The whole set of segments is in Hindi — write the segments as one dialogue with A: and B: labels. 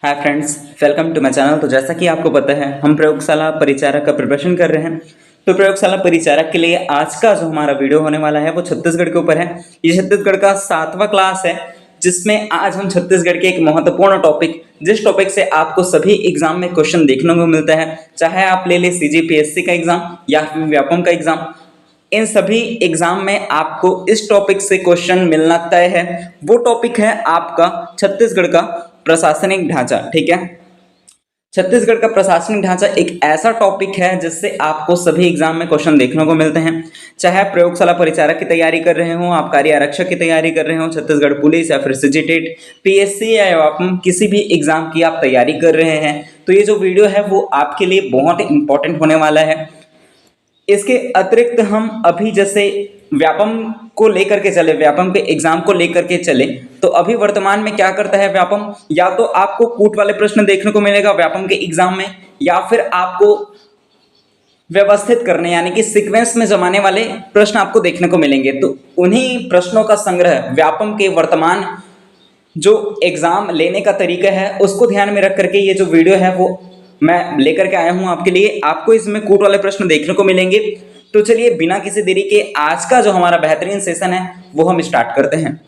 A: Hi friends, welcome to my channel. तो जैसा कि आपको पता है, हम प्रयोगशाला परिचारक का प्रिपरेशन कर रहे हैं। तो प्रयोगशाला परिचारक के लिए आज का जो हमारा वीडियो होने वाला है वो छत्तीसगढ़ के ऊपर है। ये छत्तीसगढ़ का 7वां क्लास है, जिसमें आज हम छत्तीसगढ़ के एक महत्वपूर्ण टॉपिक, जिस टॉपिक से आपको सभी एग्जाम में क्वेश्चन देखने को मिलता है, चाहे आप ले ले सीजीपीएससी का एग्जाम या फिर व्यापम का एग्जाम, इन सभी एग्जाम में आपको इस टॉपिक से क्वेश्चन मिलना तय है। वो टॉपिक है आपका छत्तीसगढ़ का प्रशासनिक ढांचा। ठीक है, छत्तीसगढ़ का प्रशासनिक ढांचा एक ऐसा टॉपिक है जिससे आपको सभी एग्जाम में क्वेश्चन देखने को मिलते हैं। चाहे आप प्रयोगशाला परिचारक की तैयारी कर रहे हो, आबकारी आरक्षक की तैयारी कर रहे हो, छत्तीसगढ़ पुलिस या फिर सीजीटेट, पीएससी या आप किसी भी एग्जाम की आप तैयारी कर रहे हैं, तो ये जो वीडियो है वो आपके लिए बहुत इंपॉर्टेंट होने वाला है। इसके अतिरिक्त हम अभी जैसे व्यापम को लेकर के चले, व्यापम के एग्जाम को लेकर के चले, तो अभी वर्तमान में क्या करता है व्यापम, या तो आपको कूट वाले प्रश्न देखने को मिलेगा व्यापम के एग्जाम में, या फिर आपको व्यवस्थित करने यानी कि सीक्वेंस में जमाने वाले प्रश्न आपको देखने को मिलेंगे। तो उन्हीं प्रश्नों का संग्रह व्यापम के वर्तमान जो एग्जाम लेने का तरीका है उसको ध्यान में रख करके ये जो वीडियो है वो मैं लेकर के आया हूं आपके लिए। आपको इसमें कूट वाले प्रश्न देखने को मिलेंगे। तो चलिए बिना किसी देरी के आज का जो हमारा बेहतरीन सेशन है वो हम स्टार्ट करते हैं।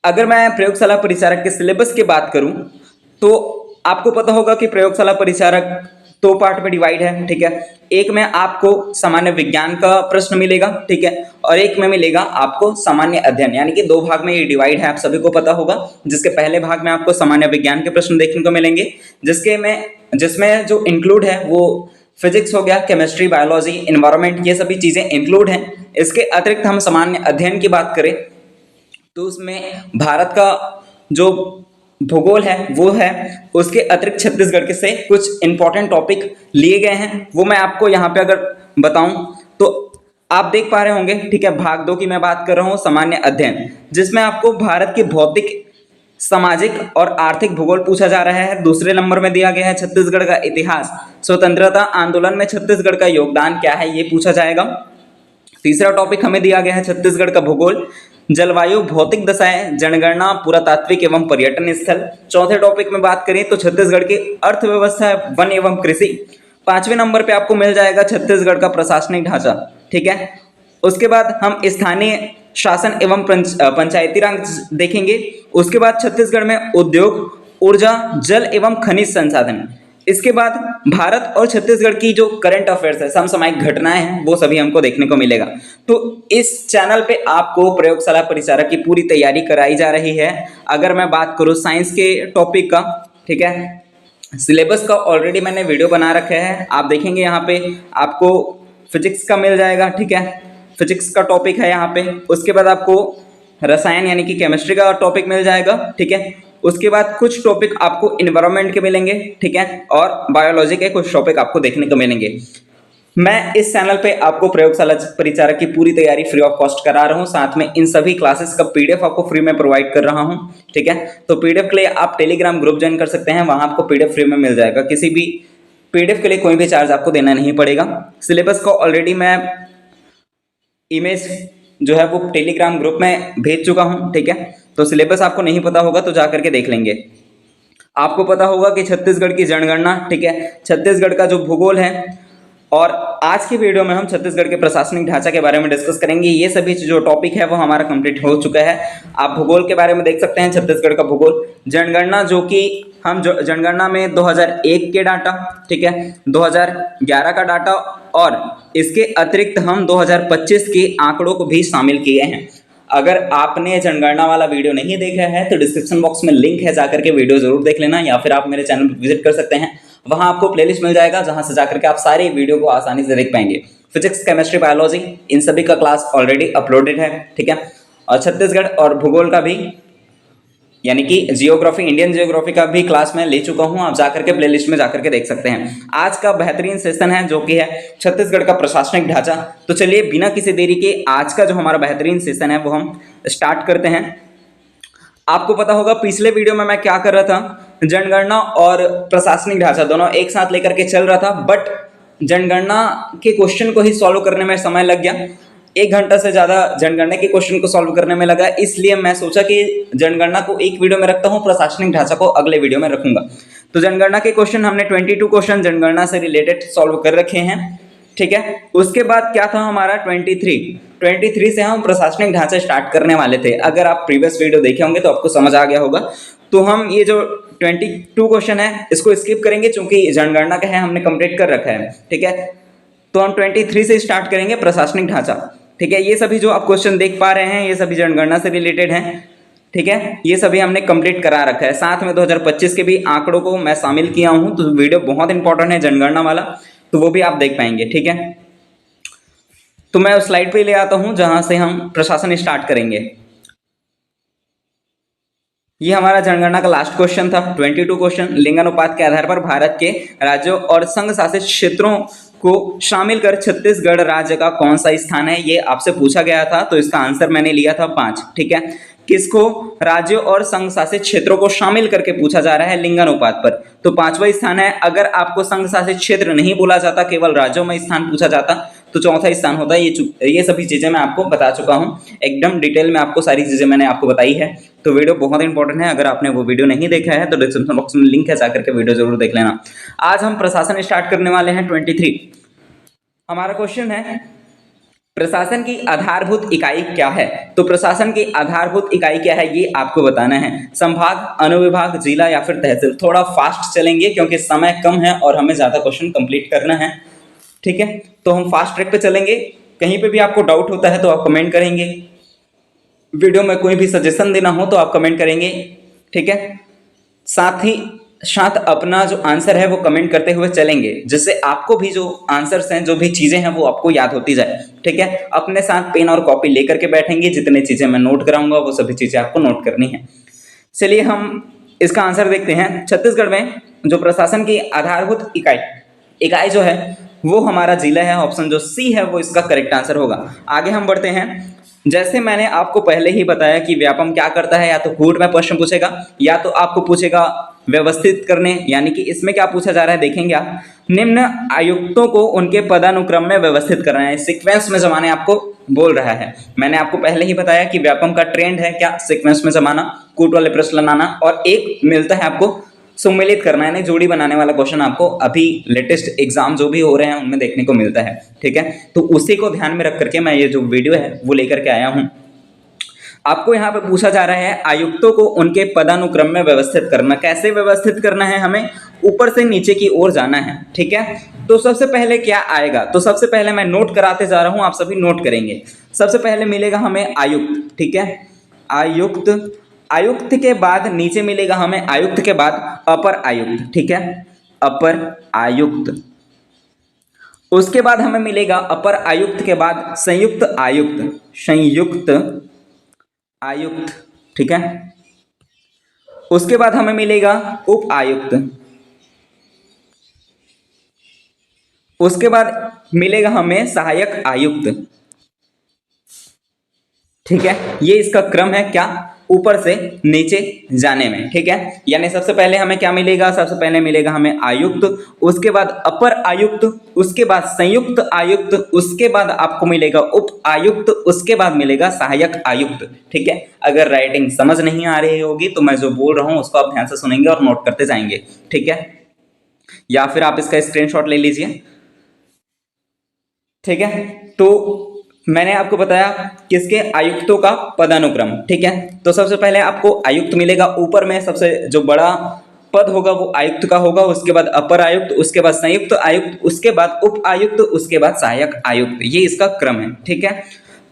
A: अगर मैं प्रयोगशाला परिचारक के सिलेबस की बात करूं तो आपको पता होगा कि प्रयोगशाला परिचारक 2 पार्ट में डिवाइड है। ठीक है, एक में आपको सामान्य विज्ञान का प्रश्न मिलेगा, ठीक है, और एक में मिलेगा आपको सामान्य अध्ययन, यानी कि 2 भाग में ये डिवाइड है, आप सभी को पता होगा। जिसके पहले भाग में आपको सामान्य विज्ञान के प्रश्न देखने को मिलेंगे, जिसमें जो इंक्लूड है वो फिजिक्स हो गया, केमिस्ट्री, बायोलॉजी, एनवायरनमेंट, ये सभी चीजें इंक्लूड हैं। इसके अतिरिक्त हम सामान्य अध्ययन की बात करें तो उसमें भारत का जो भूगोल है वो है, उसके अतिरिक्त छत्तीसगढ़ के से कुछ इंपॉर्टेंट टॉपिक लिए गए हैं, वो मैं आपको यहाँ पे अगर बताऊं तो आप देख पा रहे होंगे। ठीक है, भाग 2 की मैं बात कर रहा हूँ, सामान्य अध्ययन, जिसमें आपको भारत के भौतिक, सामाजिक और आर्थिक भूगोल पूछा जा रहा है। दूसरे नंबर में दिया गया है छत्तीसगढ़ का इतिहास, स्वतंत्रता आंदोलन में छत्तीसगढ़ का योगदान क्या है ये पूछा जाएगा। तीसरा टॉपिक हमें दिया गया है छत्तीसगढ़ का भूगोल, जलवायु, भौतिक दशाएं, जनगणना, पुरातात्विक एवं पर्यटन स्थल। चौथे टॉपिक में बात करें तो छत्तीसगढ़ की अर्थव्यवस्था, वन एवं कृषि। 5वें नंबर पे आपको मिल जाएगा छत्तीसगढ़ का प्रशासनिक ढांचा। ठीक है, उसके बाद हम स्थानीय शासन एवं पंचायती राज देखेंगे। उसके बाद छत्तीसगढ़ में उद्योग, ऊर्जा, जल एवं खनिज संसाधन। इसके बाद भारत और छत्तीसगढ़ की जो करंट अफेयर्स है, समसामयिक घटनाएं हैं, वो सभी हमको देखने को मिलेगा। तो इस चैनल पे आपको प्रयोगशाला परिचारक की पूरी तैयारी कराई जा रही है। अगर मैं बात करूँ साइंस के टॉपिक का, ठीक है, सिलेबस का ऑलरेडी मैंने वीडियो बना रखा है, आप देखेंगे यहाँ पे आपको फिजिक्स का मिल जाएगा। ठीक है, फिजिक्स का टॉपिक है यहाँ पे। उसके बाद आपको रसायन यानी कि केमिस्ट्री का टॉपिक मिल जाएगा। ठीक है, उसके बाद कुछ टॉपिक आपको एनवायरनमेंट के मिलेंगे, ठीक है, और बायोलॉजी के कुछ टॉपिक आपको देखने को मिलेंगे। मैं इस चैनल पे आपको प्रयोगशाला परिचारक की पूरी तैयारी फ्री ऑफ कॉस्ट करा रहा हूँ, साथ में इन सभी क्लासेस का पीडीएफ आपको फ्री में प्रोवाइड कर रहा हूँ। ठीक है, तो पीडीएफ के लिए आप टेलीग्राम ग्रुप ज्वाइन कर सकते हैं, वहां आपको पीडीएफ फ्री में मिल जाएगा। किसी भी पीडीएफ के लिए कोई भी चार्ज आपको देना नहीं पड़ेगा। सिलेबस को ऑलरेडी मैं इमेज जो है वो टेलीग्राम ग्रुप में भेज चुका हूं। ठीक है, तो सिलेबस आपको नहीं पता होगा तो जाकर के देख लेंगे। आपको पता होगा कि छत्तीसगढ़ की जनगणना, ठीक है, छत्तीसगढ़ का जो भूगोल है, और आज की वीडियो में हम छत्तीसगढ़ के प्रशासनिक ढांचा के बारे में डिस्कस करेंगे। ये सभी जो टॉपिक है वो हमारा कंप्लीट हो चुका है। आप भूगोल के बारे में देख सकते हैं, छत्तीसगढ़ का भूगोल, जनगणना, जो कि हम जनगणना में 2001 के डाटा, ठीक है, 2011 का डाटा, और इसके अतिरिक्त हम 2025 के आंकड़ों को भी शामिल किए हैं। अगर आपने जनगणना वाला वीडियो नहीं देखा है तो डिस्क्रिप्शन बॉक्स में लिंक है, जाकर के वीडियो जरूर देख लेना, या फिर आप मेरे चैनल पर विजिट कर सकते हैं, वहां आपको प्लेलिस्ट मिल जाएगा जहां से जाकर के आप सारे वीडियो को आसानी से देख पाएंगे। फिजिक्स, केमिस्ट्री, बायोलॉजी, इन सभी का क्लास ऑलरेडी अपलोडेड है। ठीक है, और छत्तीसगढ़ और भूगोल का भी, यानी कि जियोग्राफी, इंडियन जियोग्राफी का भी क्लास मैं ले चुका हूं, आप जाकर के प्लेलिस्ट में जाकर के देख सकते हैं। आज का बेहतरीन सेशन है जो कि है छत्तीसगढ़ का प्रशासनिक ढांचा। तो चलिए बिना किसी देरी के आज का जो हमारा बेहतरीन सेशन है वो हम स्टार्ट करते हैं। आपको पता होगा पिछले वीडियो में मैं क्या कर रहा था, जनगणना और प्रशासनिक ढांचा दोनों एक साथ लेकर के चल रहा था, बट जनगणना के क्वेश्चन को ही सॉल्व करने में समय लग गया। 1 घंटा से ज़्यादा जनगणना के क्वेश्चन को सॉल्व करने में लगा, इसलिए मैं सोचा कि जनगणना को एक वीडियो में रखता हूँ, प्रशासनिक ढांचा को अगले वीडियो में रखूंगा। तो जनगणना के क्वेश्चन हमने 22 क्वेश्चन जनगणना से रिलेटेड सॉल्व कर रखे हैं, ठीक है। उसके बाद क्या था हमारा 23 से हम प्रशासनिक ढांचा स्टार्ट करने वाले थे। अगर आप प्रीवियस वीडियो देखे होंगे तो आपको समझ आ गया होगा। तो हम ये जो 22 क्वेश्चन है इसको स्किप करेंगे, चूंकि जनगणना का है हमने कंप्लीट कर रखा है, ठीक है। तो हम 23 से स्टार्ट करेंगे प्रशासनिक ढांचा, ठीक है। ये सभी जो आप क्वेश्चन देख पा रहे हैं ये सभी जनगणना से रिलेटेड हैं, ठीक है। ये सभी हमने कंप्लीट करा रखा है। साथ में 2025 के भी आंकड़ों को मैं शामिल किया हूं, तो वीडियो बहुत इंपॉर्टेंट है जनगणना वाला, तो वो भी आप देख पाएंगे, ठीक है। तो मैं उस स्लाइड पे ले आता हूं जहां से हम प्रशासन स्टार्ट करेंगे। ये हमारा जनगणना का लास्ट क्वेश्चन था, 22 क्वेश्चन। लिंगानुपात के आधार पर भारत के राज्यों और संघ शासित क्षेत्रों को शामिल कर छत्तीसगढ़ राज्य का कौन सा स्थान है, ये आपसे पूछा गया था। तो इसका आंसर मैंने लिया था 5, ठीक है। किसको? राज्यों और संघ शासित क्षेत्रों को शामिल करके पूछा जा रहा है लिंगानुपात पर, तो 5वां स्थान है। अगर आपको संघ शासित क्षेत्र नहीं बोला जाता, केवल राज्यों में स्थान पूछा जाता, तो 4था स्थान होता है। ये सभी चीजें मैं आपको बता चुका हूँ, एकदम डिटेल में आपको सारी चीजें मैंने आपको बताई है। तो वीडियो बहुत इंपॉर्टेंट है, अगर आपने वो वीडियो नहीं देखा है तो डिस्क्रिप्शन बॉक्स में लिंक है, जाकर के वीडियो जरूर देख लेना। आज हम प्रशासन स्टार्ट करने वाले हैं 23। हमारा क्वेश्चन है प्रशासन की आधारभूत इकाई क्या है। तो प्रशासन की आधारभूत इकाई क्या है ये आपको बताना है। संभाग, अनुविभाग, जिला या फिर तहसील। थोड़ा फास्ट चलेंगे क्योंकि समय कम है और हमें ज्यादा क्वेश्चन कंप्लीट करना है, ठीक है। तो हम फास्ट ट्रैक पे चलेंगे। कहीं पे भी आपको डाउट होता है तो आप कमेंट करेंगे, वीडियो में कोई भी सजेशन देना हो तो आप कमेंट करेंगे, ठीक है। साथ ही साथ अपना जो आंसर है वो कमेंट करते हुए चलेंगे, जिससे आपको भी जो आंसर्स हैं, जो भी चीजें हैं वो आपको याद होती जाए, ठीक है। अपने साथ पेन और कॉपी लेकर के बैठेंगे, जितनी चीजें मैं नोट कराऊंगा वो सभी चीजें आपको नोट करनी है। चलिए हम इसका आंसर देखते हैं। छत्तीसगढ़ में जो प्रशासन की आधारभूत इकाई जो है वो हमारा जिला है। ऑप्शन जो सी है वो इसका करेक्ट आंसर होगा। आगे हम बढ़ते हैं। जैसे मैंने आपको पहले ही बताया कि व्यापम क्या करता है, या तो कूट में प्रश्न पूछेगा या तो आपको पूछेगा व्यवस्थित करने, यानी कि इसमें क्या पूछा जा रहा है देखेंगे आप। निम्न आयुक्तों को उनके पदानुक्रम में व्यवस्थित करना है, सीक्वेंस में जमाने आपको बोल रहा है। मैंने आपको पहले ही बताया कि व्यापम का ट्रेंड है क्या, सीक्वेंस में जमाना, कूट वाले प्रश्न लाना, और एक मिलता है आपको सम्मिलित करना, यानी जोड़ी बनाने वाला क्वेश्चन आपको अभी लेटेस्ट एग्जाम जो भी हो रहे हैं उनमें देखने को मिलता है, ठीक है। तो उसी को ध्यान में रख करके मैं ये जो वीडियो है वो लेकर के आया हूं। आपको यहाँ पे पूछा जा रहा है आयुक्तों को उनके पदानुक्रम में व्यवस्थित करना। कैसे व्यवस्थित करना है? हमें ऊपर से नीचे की ओर जाना है, ठीक है। तो सबसे पहले क्या आएगा? तो सबसे पहले मैं नोट कराते जा रहा हूं, आप सभी नोट करेंगे। सबसे पहले मिलेगा हमें आयुक्त, ठीक है। आयुक्त, आयुक्त के बाद नीचे मिलेगा हमें आयुक्त के बाद अपर आयुक्त, ठीक है, अपर आयुक्त। उसके बाद हमें मिलेगा अपर आयुक्त के बाद संयुक्त आयुक्त, संयुक्त आयुक्त, ठीक है। उसके बाद हमें मिलेगा उप आयुक्त। उसके बाद मिलेगा हमें सहायक आयुक्त, ठीक है। ये इसका क्रम है क्या, ऊपर से नीचे जाने में, ठीक है। यानी सबसे पहले हमें क्या मिलेगा? सबसे पहले मिलेगा हमें आयुक्त, उसके बाद अपर आयुक्त, उसके बाद संयुक्त आयुक्त, उसके बाद आपको मिलेगा उप आयुक्त, उसके बाद मिलेगा सहायक आयुक्त, ठीक है। अगर राइटिंग समझ नहीं आ रही होगी तो मैं जो बोल रहा हूं उसको आप ध्यान से सुनेंगे और नोट करते जाएंगे, ठीक है। या फिर आप इसका स्क्रीनशॉट ले लीजिए, ठीक है। तो मैंने आपको बताया किसके, आयुक्तों का पदानुक्रम, ठीक है। तो सबसे पहले आपको आयुक्त मिलेगा, ऊपर में सबसे जो बड़ा पद होगा वो आयुक्त का होगा, उसके बाद अपर आयुक्त, उसके बाद संयुक्त आयुक्त, उसके बाद उप आयुक्त, उसके बाद सहायक आयुक्त। ये इसका क्रम है, ठीक है।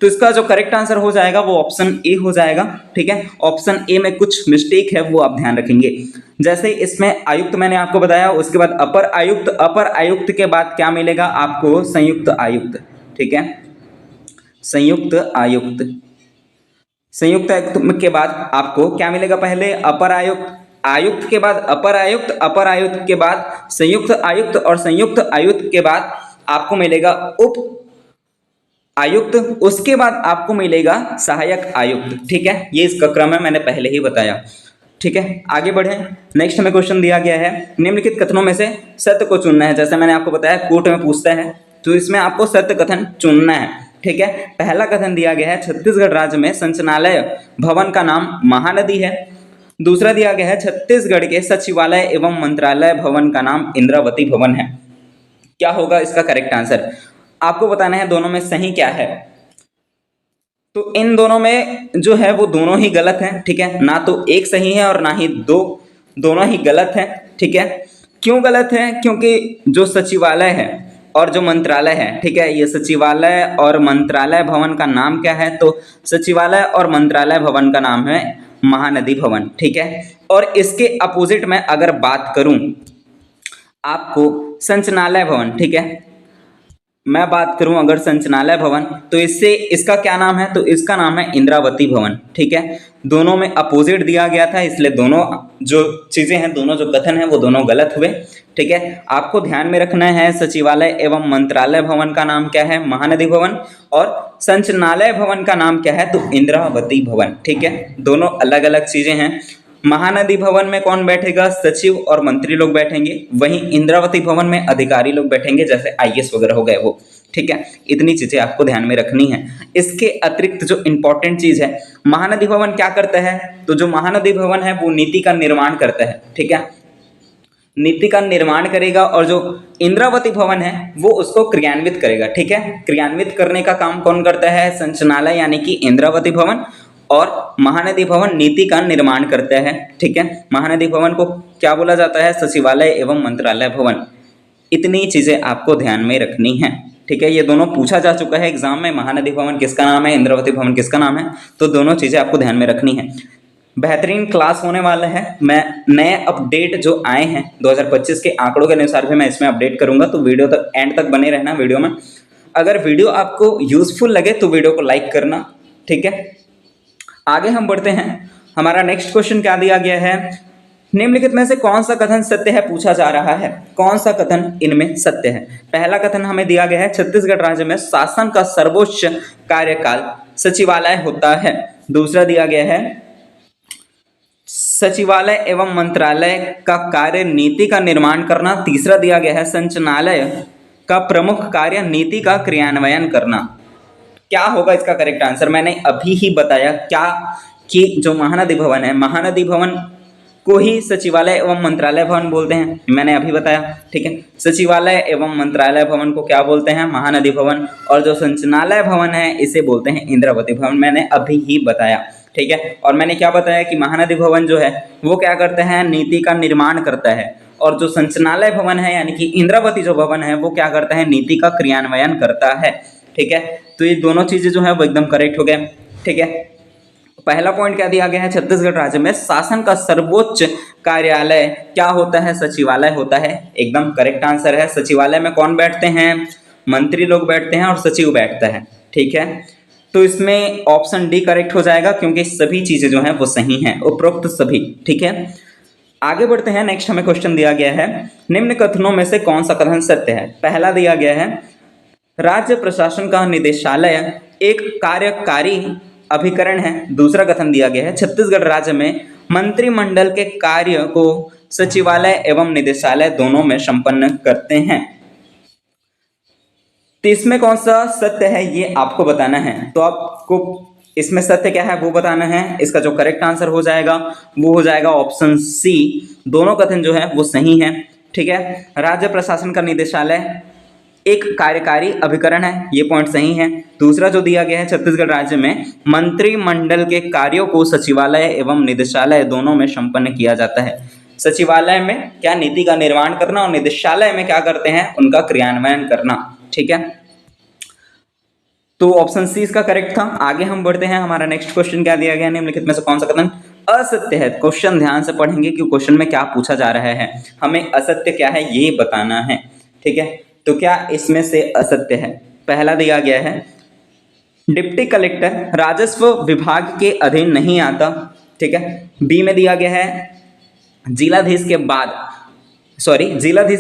A: तो इसका जो करेक्ट आंसर हो जाएगा वो ऑप्शन ए हो जाएगा, ठीक है। ऑप्शन ए में कुछ मिस्टेक है वो आप ध्यान रखेंगे। जैसे इसमें आयुक्त मैंने आपको बताया, उसके बाद अपर आयुक्त, अपर आयुक्त के बाद क्या मिलेगा आपको? संयुक्त आयुक्त, ठीक है, संयुक्त आयुक्त। संयुक्त आयुक्त के बाद आपको क्या मिलेगा? पहले अपर आयुक्त, आयुक्त के बाद अपर आयुक्त, अपर आयुक्त के बाद संयुक्त आयुक्त, और संयुक्त आयुक्त के बाद आपको मिलेगा उप आयुक्त, उसके बाद आपको मिलेगा सहायक आयुक्त, ठीक है। ये इसका क्रम है, मैंने पहले ही बताया, ठीक है। आगे बढ़े। नेक्स्ट हमें क्वेश्चन दिया गया है, निम्नलिखित कथनों में से सत्य को चुनना है। जैसे मैंने आपको बताया कोर्ट में पूछता है, तो इसमें आपको सत्य कथन चुनना है, ठीक है। पहला कथन दिया गया है छत्तीसगढ़ राज्य में संचालय भवन का नाम महानदी है। दूसरा दिया गया है छत्तीसगढ़ के सचिवालय एवं मंत्रालय भवन का नाम इंद्रावती भवन है। क्या होगा इसका करेक्ट आंसर? आपको बताना है दोनों में सही क्या है। तो इन दोनों में जो है वो दोनों ही गलत हैं, ठीक है। ना तो एक सही है और ना ही दोनों ही गलत हैं, ठीक है। क्यों गलत है? क्योंकि जो सचिवालय है और जो मंत्रालय है, ठीक है, ये सचिवालय और मंत्रालय भवन का नाम क्या है? तो सचिवालय और मंत्रालय भवन का नाम है महानदी भवन, ठीक है। और इसके अपोजिट में अगर बात करूं आपको संचालय भवन, ठीक है, मैं बात करूं अगर संचालय भवन तो इससे इसका क्या नाम है? तो इसका नाम है इंद्रावती भवन, ठीक है। दोनों में अपोजिट दिया गया था, इसलिए दोनों जो चीजें हैं, दोनों जो कथन हैं वो दोनों गलत हुए, ठीक है। आपको ध्यान में रखना है सचिवालय एवं मंत्रालय भवन का नाम क्या है? महानदी भवन। और संचालय भवन का नाम क्या है? तो इंद्रावती भवन, ठीक है। दोनों अलग अलग चीजें हैं। महानदी भवन में कौन बैठेगा? सचिव और मंत्री लोग बैठेंगे। वहीं इंद्रावती भवन में अधिकारी लोग बैठेंगे, जैसे आईएएस वगैरह हो गए वो, ठीक है। इतनी चीजें आपको ध्यान में रखनी है। इसके अतिरिक्त जो इंपॉर्टेंट चीज है, महानदी भवन क्या करता है? तो जो महानदी भवन है वो नीति का निर्माण करता है, ठीक है, नीति का निर्माण करेगा। और जो इंद्रावती भवन है वो उसको क्रियान्वित करेगा, ठीक है। क्रियान्वित करने का काम कौन करता है? संचालय यानी कि इंद्रावती भवन। और महानदी भवन नीति का निर्माण करता है, ठीक है। महानदी भवन को क्या बोला जाता है? सचिवालय एवं मंत्रालय भवन। इतनी चीजें आपको ध्यान में रखनी है, ठीक है। ये दोनों पूछा जा चुका है एग्जाम में, महानदी भवन किसका नाम है, इंद्रावती भवन किसका नाम है, तो दोनों चीजें आपको ध्यान में रखनी है। बेहतरीन क्लास होने वाला है। मैं नए अपडेट जो आए हैं 2025 के आंकड़ों के अनुसार भी मैं इसमें अपडेट करूंगा, तो वीडियो तक एंड तक बने रहना वीडियो में। अगर वीडियो आपको यूजफुल लगे तो वीडियो को लाइक करना, ठीक है। आगे हम बढ़ते हैं। हमारा नेक्स्ट क्वेश्चन क्या दिया गया है? निम्नलिखित में से कौन सा कथन सत्य है पूछा जा रहा है। कौन सा कथन इनमें सत्य है? पहला कथन हमें दिया गया है छत्तीसगढ़ राज्य में शासन का सर्वोच्च कार्यकाल सचिवालय होता है। दूसरा दिया गया है सचिवालय एवं मंत्रालय का कार्य नीति का निर्माण करना। तीसरा दिया गया है संचालय का प्रमुख कार्य नीति का क्रियान्वयन करना। क्या होगा इसका करेक्ट आंसर? मैंने अभी ही बताया क्या कि जो महानदी भवन है, महानदी भवन को ही सचिवालय एवं मंत्रालय भवन बोलते हैं, मैंने अभी बताया, ठीक है। सचिवालय एवं मंत्रालय भवन को क्या बोलते हैं? महानदी भवन। और जो संचालय भवन है इसे बोलते हैं इंद्रावती भवन, मैंने अभी ही बताया, ठीक है। और मैंने क्या बताया कि महानदी भवन जो है वो क्या करते हैं? नीति का निर्माण करता है। और जो संचालय भवन है यानी कि इंद्रावती जो भवन है वो क्या करता है? नीति का क्रियान्वयन करता है, ठीक है। तो ये दोनों चीजें जो है वो एकदम करेक्ट हो गए, ठीक है। पहला पॉइंट क्या दिया गया है? छत्तीसगढ़ राज्य में शासन का सर्वोच्च कार्यालय क्या होता है? सचिवालय होता है। एकदम करेक्ट आंसर है। सचिवालय में कौन बैठते हैं? मंत्री लोग बैठते हैं और सचिव बैठता है, ठीक है। तो इसमें ऑप्शन डी करेक्ट हो जाएगा क्योंकि सभी चीजें जो हैं वो सही हैं, उपरोक्त सभी, ठीक है। आगे बढ़ते हैं। नेक्स्ट हमें क्वेश्चन दिया गया है निम्न कथनों में से कौन सा कथन सत्य है? पहला दिया गया है राज्य प्रशासन का निदेशालय एक कार्यकारी अभिकरण है। दूसरा कथन दिया गया है छत्तीसगढ़ राज्य में मंत्रिमंडल के कार्य को सचिवालय एवं निदेशालय दोनों में संपन्न करते हैं। तो इसमें कौन सा सत्य है ये आपको बताना है। तो आपको इसमें सत्य क्या है वो बताना है। इसका जो करेक्ट आंसर हो जाएगा वो हो जाएगा ऑप्शन सी। दोनों कथन जो है वो सही है, ठीक है। राज्य प्रशासन का निदेशालय एक कार्यकारी अभिकरण है, ये पॉइंट सही है। दूसरा जो दिया गया है छत्तीसगढ़ राज्य में मंत्रिमंडल के कार्यों को सचिवालय एवं निदेशालय दोनों में संपन्न किया जाता है। सचिवालय में क्या? नीति का निर्माण करना, और निदेशालय में क्या करते हैं? उनका क्रियान्वयन करना, ठीक है। तो ऑप्शन सी इसका करेक्ट था। आगे हम बढ़ते हैं। हमारा नेक्स्ट क्वेश्चन क्या दिया गया? निम्नलिखित में से कौन सा कथन असत्य है? क्वेश्चन ध्यान से पढ़ेंगे कि क्वेश्चन में क्या पूछा जा रहा है, हमें असत्य क्या है ये बताना है, ठीक है। तो क्या इसमें से असत्य है? पहला दिया गया है डिप्टी कलेक्टर राजस्व विभाग के अधीन नहीं आता, ठीक है। बी में दिया गया है जिलाधीश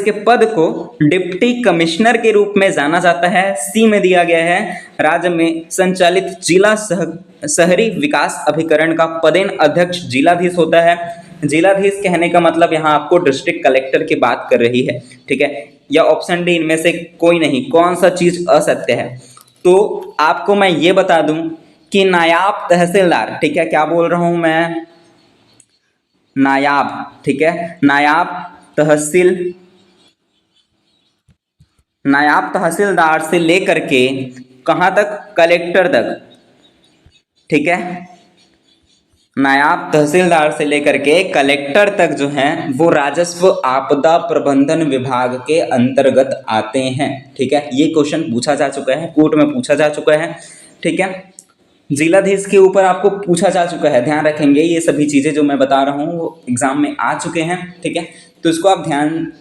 A: के पद को डिप्टी कमिश्नर के रूप में जाना जाता है। सी में दिया गया है राज्य में संचालित जिला शहरी विकास अभिकरण का पदेन अध्यक्ष जिलाधीश होता है। जिलाधीश कहने का मतलब यहाँ आपको डिस्ट्रिक्ट कलेक्टर की बात कर रही है, ठीक है। या ऑप्शन डी इनमें से कोई नहीं। कौन सा चीज असत्य है? तो आपको मैं ये बता दूं कि नायाब तहसीलदार, ठीक है, क्या बोल रहा हूं मैं, नायाब, ठीक है, नायाब तहसीलदार से लेकर के कहां तक, कलेक्टर तक, ठीक है, नायाब तहसीलदार से लेकर के कलेक्टर तक जो है वो राजस्व आपदा प्रबंधन विभाग के अंतर्गत आते हैं, ठीक है। ये क्वेश्चन पूछा जा चुका है, कोर्ट में पूछा जा चुका है, ठीक है। जिलाधीश के ऊपर आपको पूछा जा चुका है, ध्यान रखेंगे ये सभी चीज़ें जो मैं बता रहा हूँ वो एग्जाम में आ चुके हैं, ठीक है। तो इसको आप ध्यान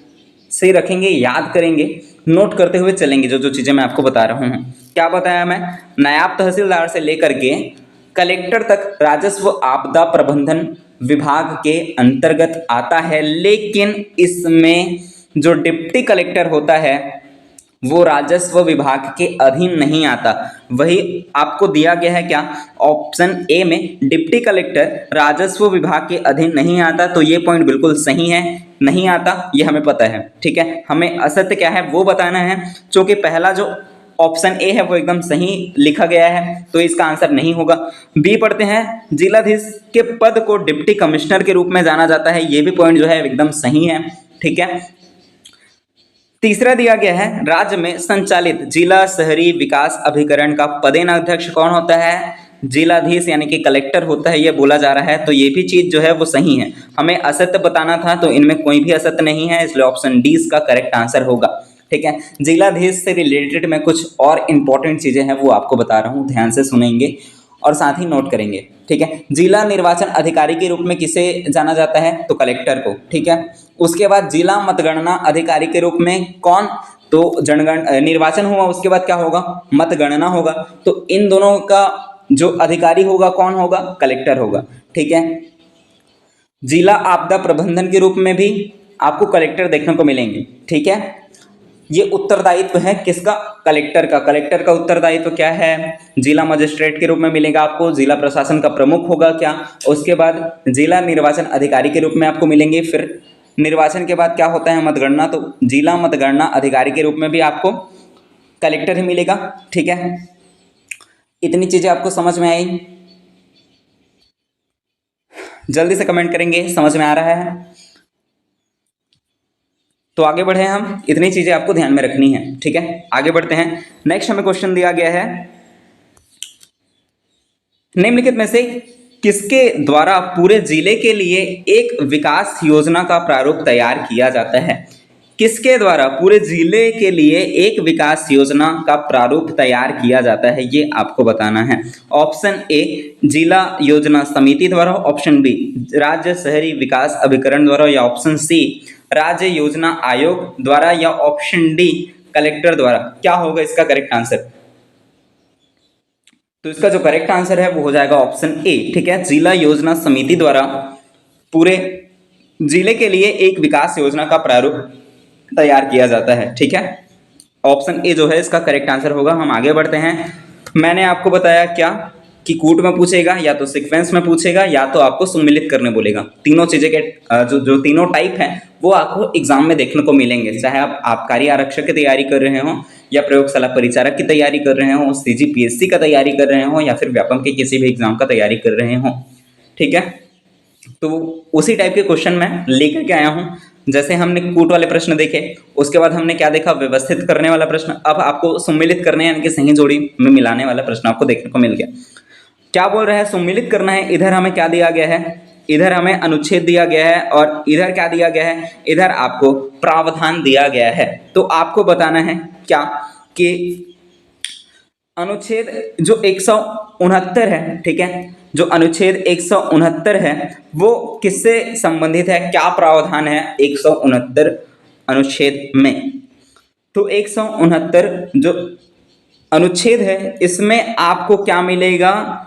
A: से रखेंगे, याद करेंगे, नोट करते हुए चलेंगे जो जो चीज़ें मैं आपको बता रहा हूँ। क्या बताया मैं, नायाब तहसीलदार से लेकर के कलेक्टर तक राजस्व आपदा प्रबंधन विभाग के अंतर्गत आता है, लेकिन इसमें जो डिप्टी कलेक्टर होता है वो राजस्व विभाग के अधीन नहीं आता। वही आपको दिया गया है क्या, ऑप्शन ए में डिप्टी कलेक्टर राजस्व विभाग के अधीन नहीं आता, तो ये पॉइंट बिल्कुल सही है, नहीं आता, ये हमें पता है, ठीक है। हमें असत्य क्या है वो बताना है, क्योंकि पहला जो ऑप्शन ए है वो एकदम सही लिखा गया है, तो इसका आंसर नहीं होगा। बी पढ़ते हैं, जिलाधीश के पद को डिप्टी कमिश्नर के रूप में जाना जाता है, ये भी पॉइंट जो है एकदम सही है, ठीक है। तीसरा दिया गया है, राज्य में संचालित जिला शहरी विकास अभिकरण का पदेनाध्यक्ष कौन होता है, जिलाधीश यानी कि कलेक्टर होता है, ये बोला जा रहा है, तो ये भी चीज जो है वो सही है। हमें असत्य बताना था, तो इनमें कोई भी असत्य नहीं है, इसलिए ऑप्शन डी इसका करेक्ट आंसर होगा, ठीक है। जिलाधीश से रिलेटेड मैं कुछ और इंपॉर्टेंट चीजें हैं वो आपको बता रहा हूँ, ध्यान से सुनेंगे और साथ ही नोट करेंगे, ठीक है। जिला निर्वाचन अधिकारी के रूप में किसे जाना जाता है, तो कलेक्टर को, ठीक है। उसके बाद जिला मतगणना अधिकारी के रूप में कौन, तो निर्वाचन हुआ, उसके बाद क्या होगा, मतगणना होगा, तो इन दोनों का जो अधिकारी होगा कौन होगा, कलेक्टर होगा, ठीक है। जिला आपदा प्रबंधन के रूप में भी आपको कलेक्टर देखने को मिलेंगे, ठीक है। ये उत्तरदायित्व है किसका, कलेक्टर का। कलेक्टर का उत्तरदायित्व क्या है, जिला मजिस्ट्रेट के रूप में मिलेगा आपको, जिला प्रशासन का प्रमुख होगा क्या, उसके बाद जिला निर्वाचन अधिकारी के रूप में आपको मिलेंगे, फिर निर्वाचन के बाद क्या होता है, मतगणना, तो जिला मतगणना अधिकारी के रूप में भी आपको कलेक्टर ही मिलेगा, ठीक है। इतनी चीजें आपको समझ में आई, जल्दी से कमेंट करेंगे समझ में आ रहा है। तो आगे बढ़े हम, इतनी चीजें आपको ध्यान में रखनी है, ठीक है। आगे बढ़ते हैं, नेक्स्ट हमें क्वेश्चन दिया गया है, निम्नलिखित में से किसके द्वारा पूरे जिले के लिए एक विकास योजना का प्रारूप तैयार किया जाता है, किसके द्वारा पूरे जिले के लिए एक विकास योजना का प्रारूप तैयार किया जाता है, ये आपको बताना है। ऑप्शन ए जिला योजना समिति द्वारा, ऑप्शन बी राज्य शहरी विकास अभिकरण द्वारा, या ऑप्शन सी राज्य योजना आयोग द्वारा, या ऑप्शन डी कलेक्टर द्वारा। क्या होगा इसका करेक्ट आंसर, तो इसका जो करेक्ट आंसर है वो हो जाएगा ऑप्शन ए, ठीक है। जिला योजना समिति द्वारा पूरे जिले के लिए एक विकास योजना का प्रारूप तैयार किया जाता है, ठीक है। ऑप्शन ए जो है इसका करेक्ट आंसर होगा। हम आगे बढ़ते हैं, मैंने आपको बताया क्या कि कूट में पूछेगा, या तो सीक्वेंस में पूछेगा, या तो आपको सम्मिलित करने बोलेगा। तीनों चीजें के जो तीनों टाइप हैं वो आपको एग्जाम में देखने को मिलेंगे, चाहे आप आबकारी आरक्षक की तैयारी कर रहे हो, या प्रयोगशाला परिचारक की तैयारी कर रहे हो, CGPSC का तैयारी कर रहे हो, या फिर व्यापम के किसी भी एग्जाम का तैयारी कर रहे हो, ठीक है। तो उसी टाइप के क्वेश्चन मैं लेकर के आया हूँ। जैसे हमने कूट वाले प्रश्न देखे, उसके बाद हमने क्या देखा, व्यवस्थित करने वाला प्रश्न, अब आपको सम्मिलित करने यानी कि सही जोड़ी में मिलाने वाला प्रश्न आपको देखने को मिल गया। क्या बोल रहा है, सम्मिलित करना है, इधर हमें क्या दिया गया है, इधर हमें अनुच्छेद दिया गया है, और इधर क्या दिया गया है, इधर आपको प्रावधान दिया गया है। तो आपको बताना है क्या कि अनुच्छेद जो 169 है, ठीक है, जो अनुच्छेद 169 है वो किससे संबंधित है, क्या प्रावधान है 169 अनुच्छेद में। तो 169 जो अनुच्छेद है इसमें आपको क्या मिलेगा,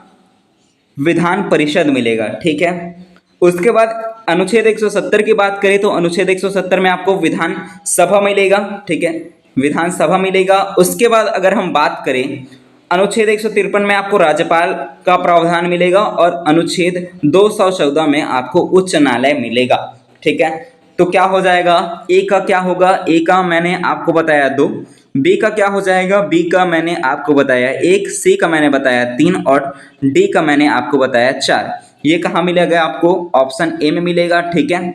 A: विधान परिषद मिलेगा, ठीक है। उसके बाद अनुच्छेद 170 की बात करें तो अनुच्छेद 170 में आपको विधान सभा मिलेगा, ठीक है, विधान सभा मिलेगा। उसके बाद अगर हम बात करें अनुच्छेद 153 में आपको राज्यपाल का प्रावधान मिलेगा, और अनुच्छेद 214 में आपको उच्च न्यायालय मिलेगा, ठीक है। तो क्या हो जाएगा, ए का क्या होगा, ए का मैंने आपको बताया 2, बी का क्या हो जाएगा, बी का मैंने आपको बताया 1, सी का मैंने बताया 3 और डी का मैंने आपको बताया 4। ये कहाँ मिलेगा आपको, ऑप्शन ए में मिलेगा। ठीक है,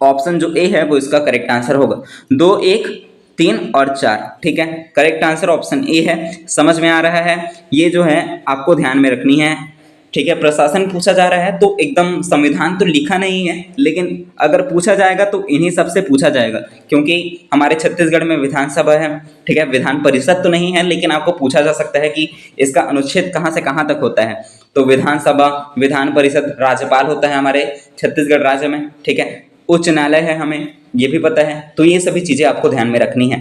A: ऑप्शन जो ए है वो इसका करेक्ट आंसर होगा। 2, 1, 3 और 4। ठीक है, करेक्ट आंसर ऑप्शन ए है। समझ में आ रहा है, ये जो है आपको ध्यान में रखनी है। ठीक है, प्रशासन पूछा जा रहा है तो एकदम संविधान तो लिखा नहीं है, लेकिन अगर पूछा जाएगा तो इन्हीं सब से पूछा जाएगा, क्योंकि हमारे छत्तीसगढ़ में विधानसभा है। ठीक है, विधान परिषद तो नहीं है, लेकिन आपको पूछा जा सकता है कि इसका अनुच्छेद कहाँ से कहाँ तक होता है। तो विधानसभा, विधान परिषद, राज्यपाल होता है हमारे छत्तीसगढ़ राज्य में। ठीक है, उच्च न्यायालय है, हमें ये भी पता है। तो ये सभी चीजें आपको ध्यान में रखनी है।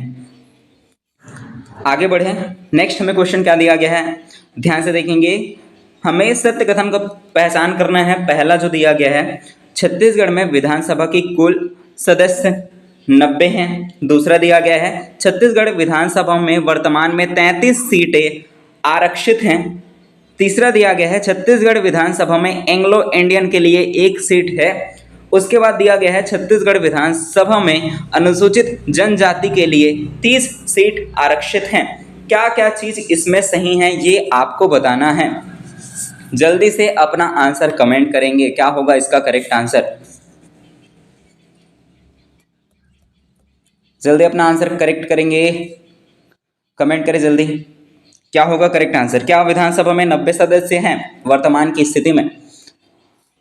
A: आगे बढ़े, नेक्स्ट हमें क्वेश्चन क्या दिया गया है, ध्यान से देखेंगे। हमें सत्य कथन का पहचान करना है। पहला जो दिया गया है, छत्तीसगढ़ में विधानसभा की कुल सदस्य 90 हैं। दूसरा दिया गया है, छत्तीसगढ़ विधानसभा में वर्तमान में 33 सीटें आरक्षित हैं। तीसरा दिया गया है, छत्तीसगढ़ विधानसभा में एंग्लो इंडियन के लिए 1 सीट है। उसके बाद दिया गया है, छत्तीसगढ़ विधानसभा में अनुसूचित जनजाति के लिए 30 सीट आरक्षित हैं। क्या क्या चीज इसमें सही है ये आपको बताना है। जल्दी से अपना आंसर कमेंट करेंगे, क्या होगा इसका करेक्ट आंसर। जल्दी अपना आंसर करेक्ट करेंगे, कमेंट करें जल्दी, क्या होगा करेक्ट आंसर। क्या विधानसभा में 90 सदस्य हैं वर्तमान की स्थिति में?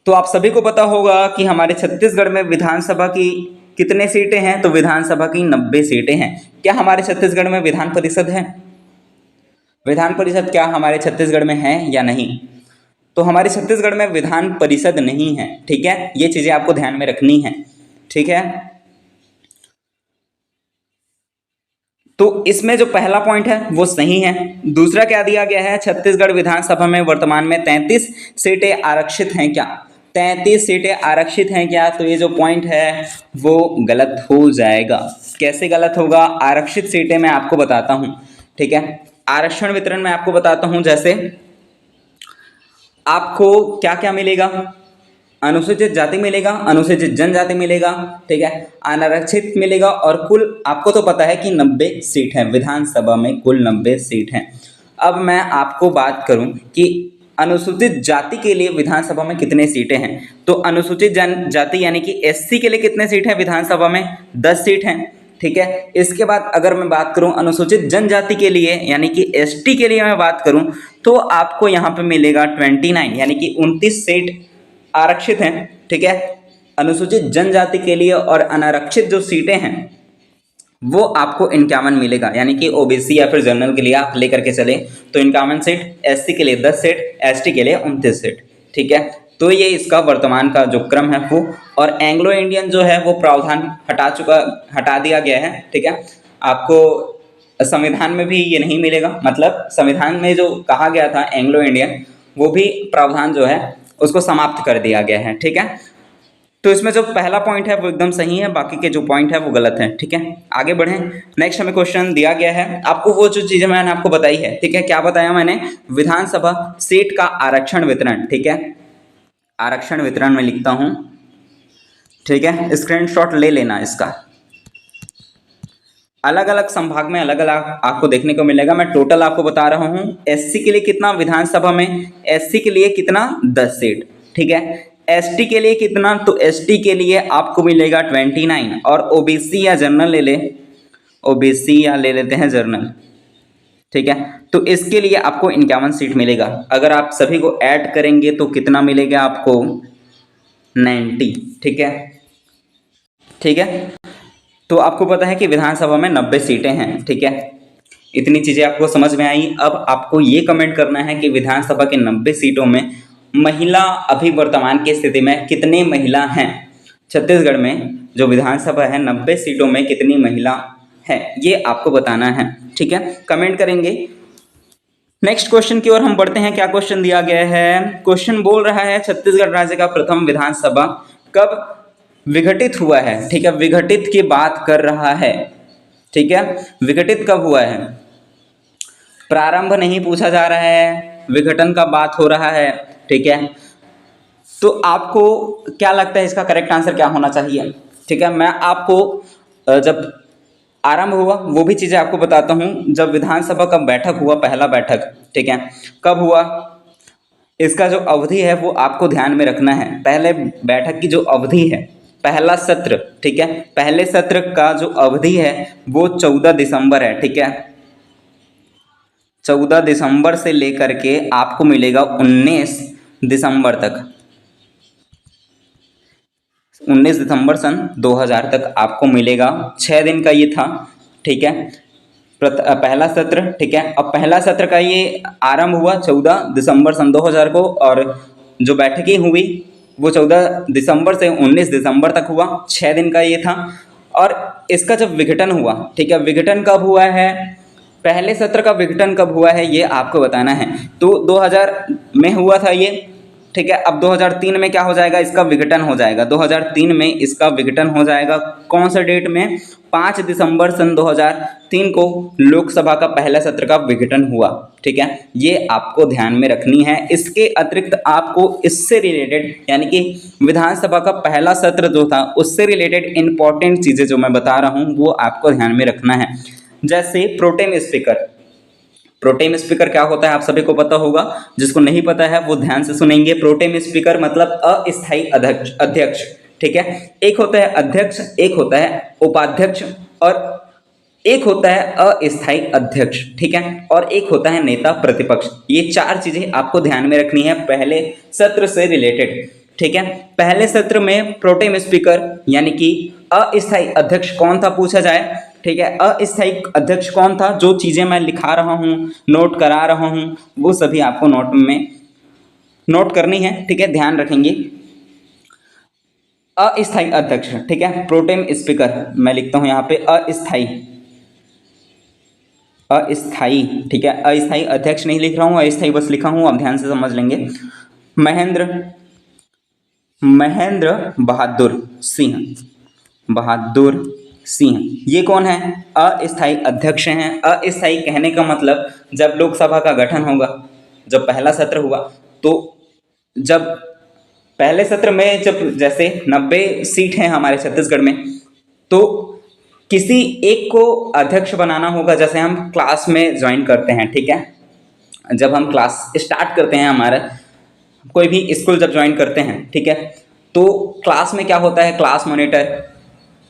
A: तो आप सभी को पता होगा कि हमारे छत्तीसगढ़ में विधानसभा की कितने सीटें हैं, तो विधानसभा की 90 सीटें हैं। क्या हमारे छत्तीसगढ़ में विधान परिषद है? विधान परिषद क्या हमारे छत्तीसगढ़ में है या नहीं? तो हमारे छत्तीसगढ़ में विधान परिषद नहीं है। ठीक है, ये चीजें आपको ध्यान में रखनी है। ठीक है, तो इसमें जो पहला पॉइंट है वो सही है। दूसरा क्या दिया गया है, छत्तीसगढ़ विधानसभा में वर्तमान में 33 सीटें आरक्षित हैं क्या? 33 सीटें आरक्षित हैं क्या? तो ये जो पॉइंट है वो गलत हो जाएगा। कैसे गलत होगा? आरक्षित सीटें मैं आपको बताता हूं। ठीक है, आरक्षण वितरण मैं आपको बताता हूं। जैसे आपको क्या क्या मिलेगा, अनुसूचित जाति मिलेगा, अनुसूचित जनजाति मिलेगा, ठीक है, अनारक्षित मिलेगा, और कुल आपको तो पता है कि 90 सीट है विधानसभा में, कुल 90 सीट हैं। अब मैं आपको बात करूं कि अनुसूचित जाति के लिए विधानसभा में कितने सीटें हैं। तो अनुसूचित जनजाति यानी कि एससी के लिए कितने सीट हैं विधानसभा में? 10 सीट हैं। ठीक है, इसके बाद अगर मैं बात करूं अनुसूचित जनजाति के लिए यानी कि एसटी के लिए मैं बात करूं, तो आपको यहाँ पे मिलेगा 29 यानी कि 29 सीट आरक्षित हैं। ठीक है, अनुसूचित जनजाति के लिए, और अनारक्षित जो सीटें हैं वो आपको 51 मिलेगा, यानी कि ओबीसी या फिर जनरल के लिए आप लेकर के चले तो 51 सीट, एससी के लिए 10 सीट, एसटी के लिए 29 सीट। ठीक है, तो ये इसका वर्तमान का जो क्रम है वो। और एंग्लो इंडियन जो है वो प्रावधान हटा दिया गया है। ठीक है, आपको संविधान में भी ये नहीं मिलेगा, मतलब संविधान में जो कहा गया था एंग्लो इंडियन, वो भी प्रावधान जो है उसको समाप्त कर दिया गया है। ठीक है, तो इसमें जो पहला पॉइंट है वो एकदम सही है, बाकी के जो पॉइंट है वो गलत है। ठीक है, आगे बढ़ें। नेक्स्ट हमें क्वेश्चन दिया गया है, आपको वो जो चीजें मैंने आपको बताई है। ठीक है, क्या बताया मैंने? विधानसभा सीट का आरक्षण वितरण। ठीक है, आरक्षण वितरण में लिखता हूं। ठीक है, स्क्रीनशॉट ले लेना इसका। अलग अलग संभाग में अलग अलग आपको देखने को मिलेगा। मैं टोटल आपको बता रहा हूं, एससी के लिए कितना विधानसभा में, एससी के लिए कितना 10 सीट। ठीक है, एसटी के लिए कितना, तो एसटी के लिए आपको मिलेगा 29, और ओबीसी या जनरल ले ले, ओबीसी या ले लेते हैं जनरल। ठीक है, तो इसके लिए आपको 51 सीट मिलेगा। अगर आप सभी को ऐड करेंगे तो कितना मिलेगा आपको? 90। ठीक है, ठीक है, तो आपको पता है कि विधानसभा में 90 सीटें हैं। ठीक है, इतनी चीजें आपको समझ में आई। अब आपको ये कमेंट करना है कि विधानसभा के 90 सीटों में महिला अभी वर्तमान की स्थिति में कितनी महिला हैं। छत्तीसगढ़ में जो विधानसभा है 90 सीटों में कितनी महिला है, ये आपको बताना है। ठीक है, कमेंट करेंगे। नेक्स्ट क्वेश्चन की ओर हम बढ़ते हैं। क्या क्वेश्चन दिया गया है? क्वेश्चन बोल रहा है छत्तीसगढ़ राज्य का प्रथम विधानसभा कब विघटित हुआ है। ठीक है, विघटित की बात कर रहा है। ठीक है, विघटित कब हुआ है? प्रारंभ नहीं पूछा जा रहा है, विघटन का बात हो रहा है। ठीक है, तो आपको क्या लगता है इसका करेक्ट आंसर क्या होना चाहिए? ठीक है, मैं आपको जब आरंभ हुआ वो भी चीज़ें आपको बताता हूँ। जब विधानसभा का बैठक हुआ, पहला बैठक, ठीक है, कब हुआ, इसका जो अवधि है वो आपको ध्यान में रखना है। पहले बैठक की जो अवधि है, पहला सत्र, ठीक है, पहले सत्र का जो अवधि है वो 14 दिसंबर है, ठीक है। 14 दिसंबर से लेकर के आपको मिलेगा 19 दिसंबर तक, 19 दिसंबर सन 2000 तक आपको मिलेगा। 6 दिन का ये था, ठीक है, पहला सत्र, ठीक है। अब पहला सत्र का ये आरंभ हुआ 14 दिसंबर सन 2000 को, और जो बैठकें हुई वो 14 दिसंबर से 19 दिसंबर तक हुआ। 6 दिन का ये था। और इसका जब विघटन हुआ, ठीक है, विघटन कब हुआ है, पहले सत्र का विघटन कब हुआ है ये आपको बताना है। तो 2000 में हुआ था ये, ठीक है। अब 2003 में क्या हो जाएगा, इसका विघटन हो जाएगा। 2003 में इसका विघटन हो जाएगा। कौन सा डेट में, 5 दिसंबर सन 2003 को लोकसभा का पहला सत्र का विघटन हुआ, ठीक है। ये आपको ध्यान में रखनी है। इसके अतिरिक्त आपको इससे रिलेटेड, यानी कि विधानसभा का पहला सत्र जो था उससे रिलेटेड इंपॉर्टेंट चीज़ें जो मैं बता रहा हूँ वो आपको ध्यान में रखना है। जैसे प्रोटेम स्पीकर, प्रोटेम स्पीकर क्या होता है आप सभी को पता होगा, जिसको नहीं पता है वो ध्यान से सुनेंगे। प्रोटेम स्पीकर मतलब अस्थायी अध्यक्ष, ठीक है। एक होता है अध्यक्ष, एक होता है उपाध्यक्ष, और एक होता है अस्थायी अध्यक्ष, ठीक है, और एक होता है नेता प्रतिपक्ष। ये 4 चीजें आपको ध्यान में रखनी है पहले सत्र से रिलेटेड, ठीक है। पहले सत्र में प्रोटेम स्पीकर यानी कि अस्थायी अध्यक्ष कौन था पूछा जाए, ठीक है। अस्थायी अध्यक्ष कौन था, जो चीजें मैं लिखा रहा हूँ, नोट करा रहा हूँ, वो सभी आपको नोट में नोट करनी है, ठीक है, ध्यान रखेंगे। अस्थायी अध्यक्ष, ठीक है, प्रोटेम स्पीकर मैं लिखता हूँ यहाँ पे अस्थायी, ठीक है, अस्थायी अध्यक्ष नहीं लिख रहा हूँ, अस्थायी बस लिखा हूँ, आप ध्यान से समझ लेंगे। महेंद्र बहादुर सिंह, ये कौन है, अस्थायी अध्यक्ष हैं। अस्थायी कहने का मतलब जब लोकसभा का गठन होगा, जब पहला सत्र हुआ, तो जब पहले सत्र में जब जैसे 90 सीट हैं हमारे छत्तीसगढ़ में, तो किसी एक को अध्यक्ष बनाना होगा। जैसे हम क्लास में ज्वाइन करते हैं, ठीक है, जब हम क्लास स्टार्ट करते हैं, हमारा कोई भी स्कूल जब ज्वाइन करते हैं, ठीक है, तो क्लास में क्या होता है, क्लास मॉनिटर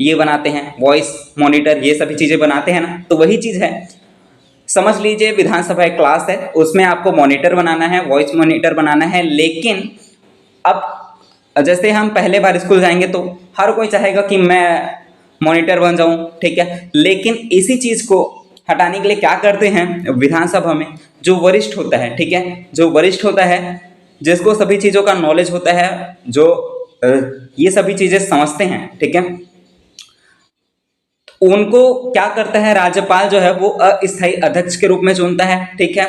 A: ये बनाते हैं, वॉइस मॉनिटर, ये सभी चीज़ें बनाते हैं ना। तो वही चीज़ है, समझ लीजिए विधानसभा एक क्लास है, उसमें आपको मॉनिटर बनाना है, वॉइस मॉनिटर बनाना है। लेकिन अब जैसे हम पहले बार स्कूल जाएंगे तो हर कोई चाहेगा कि मैं मॉनिटर बन जाऊं, ठीक है। लेकिन इसी चीज़ को हटाने के लिए क्या करते हैं, विधानसभा में जो वरिष्ठ होता है, ठीक है, जो वरिष्ठ होता है, जिसको सभी चीज़ों का नॉलेज होता है, जो ये सभी चीज़ें समझते हैं, ठीक है, उनको क्या करता है, राज्यपाल जो है वो अस्थायी अध्यक्ष के रूप में चुनता है, ठीक है।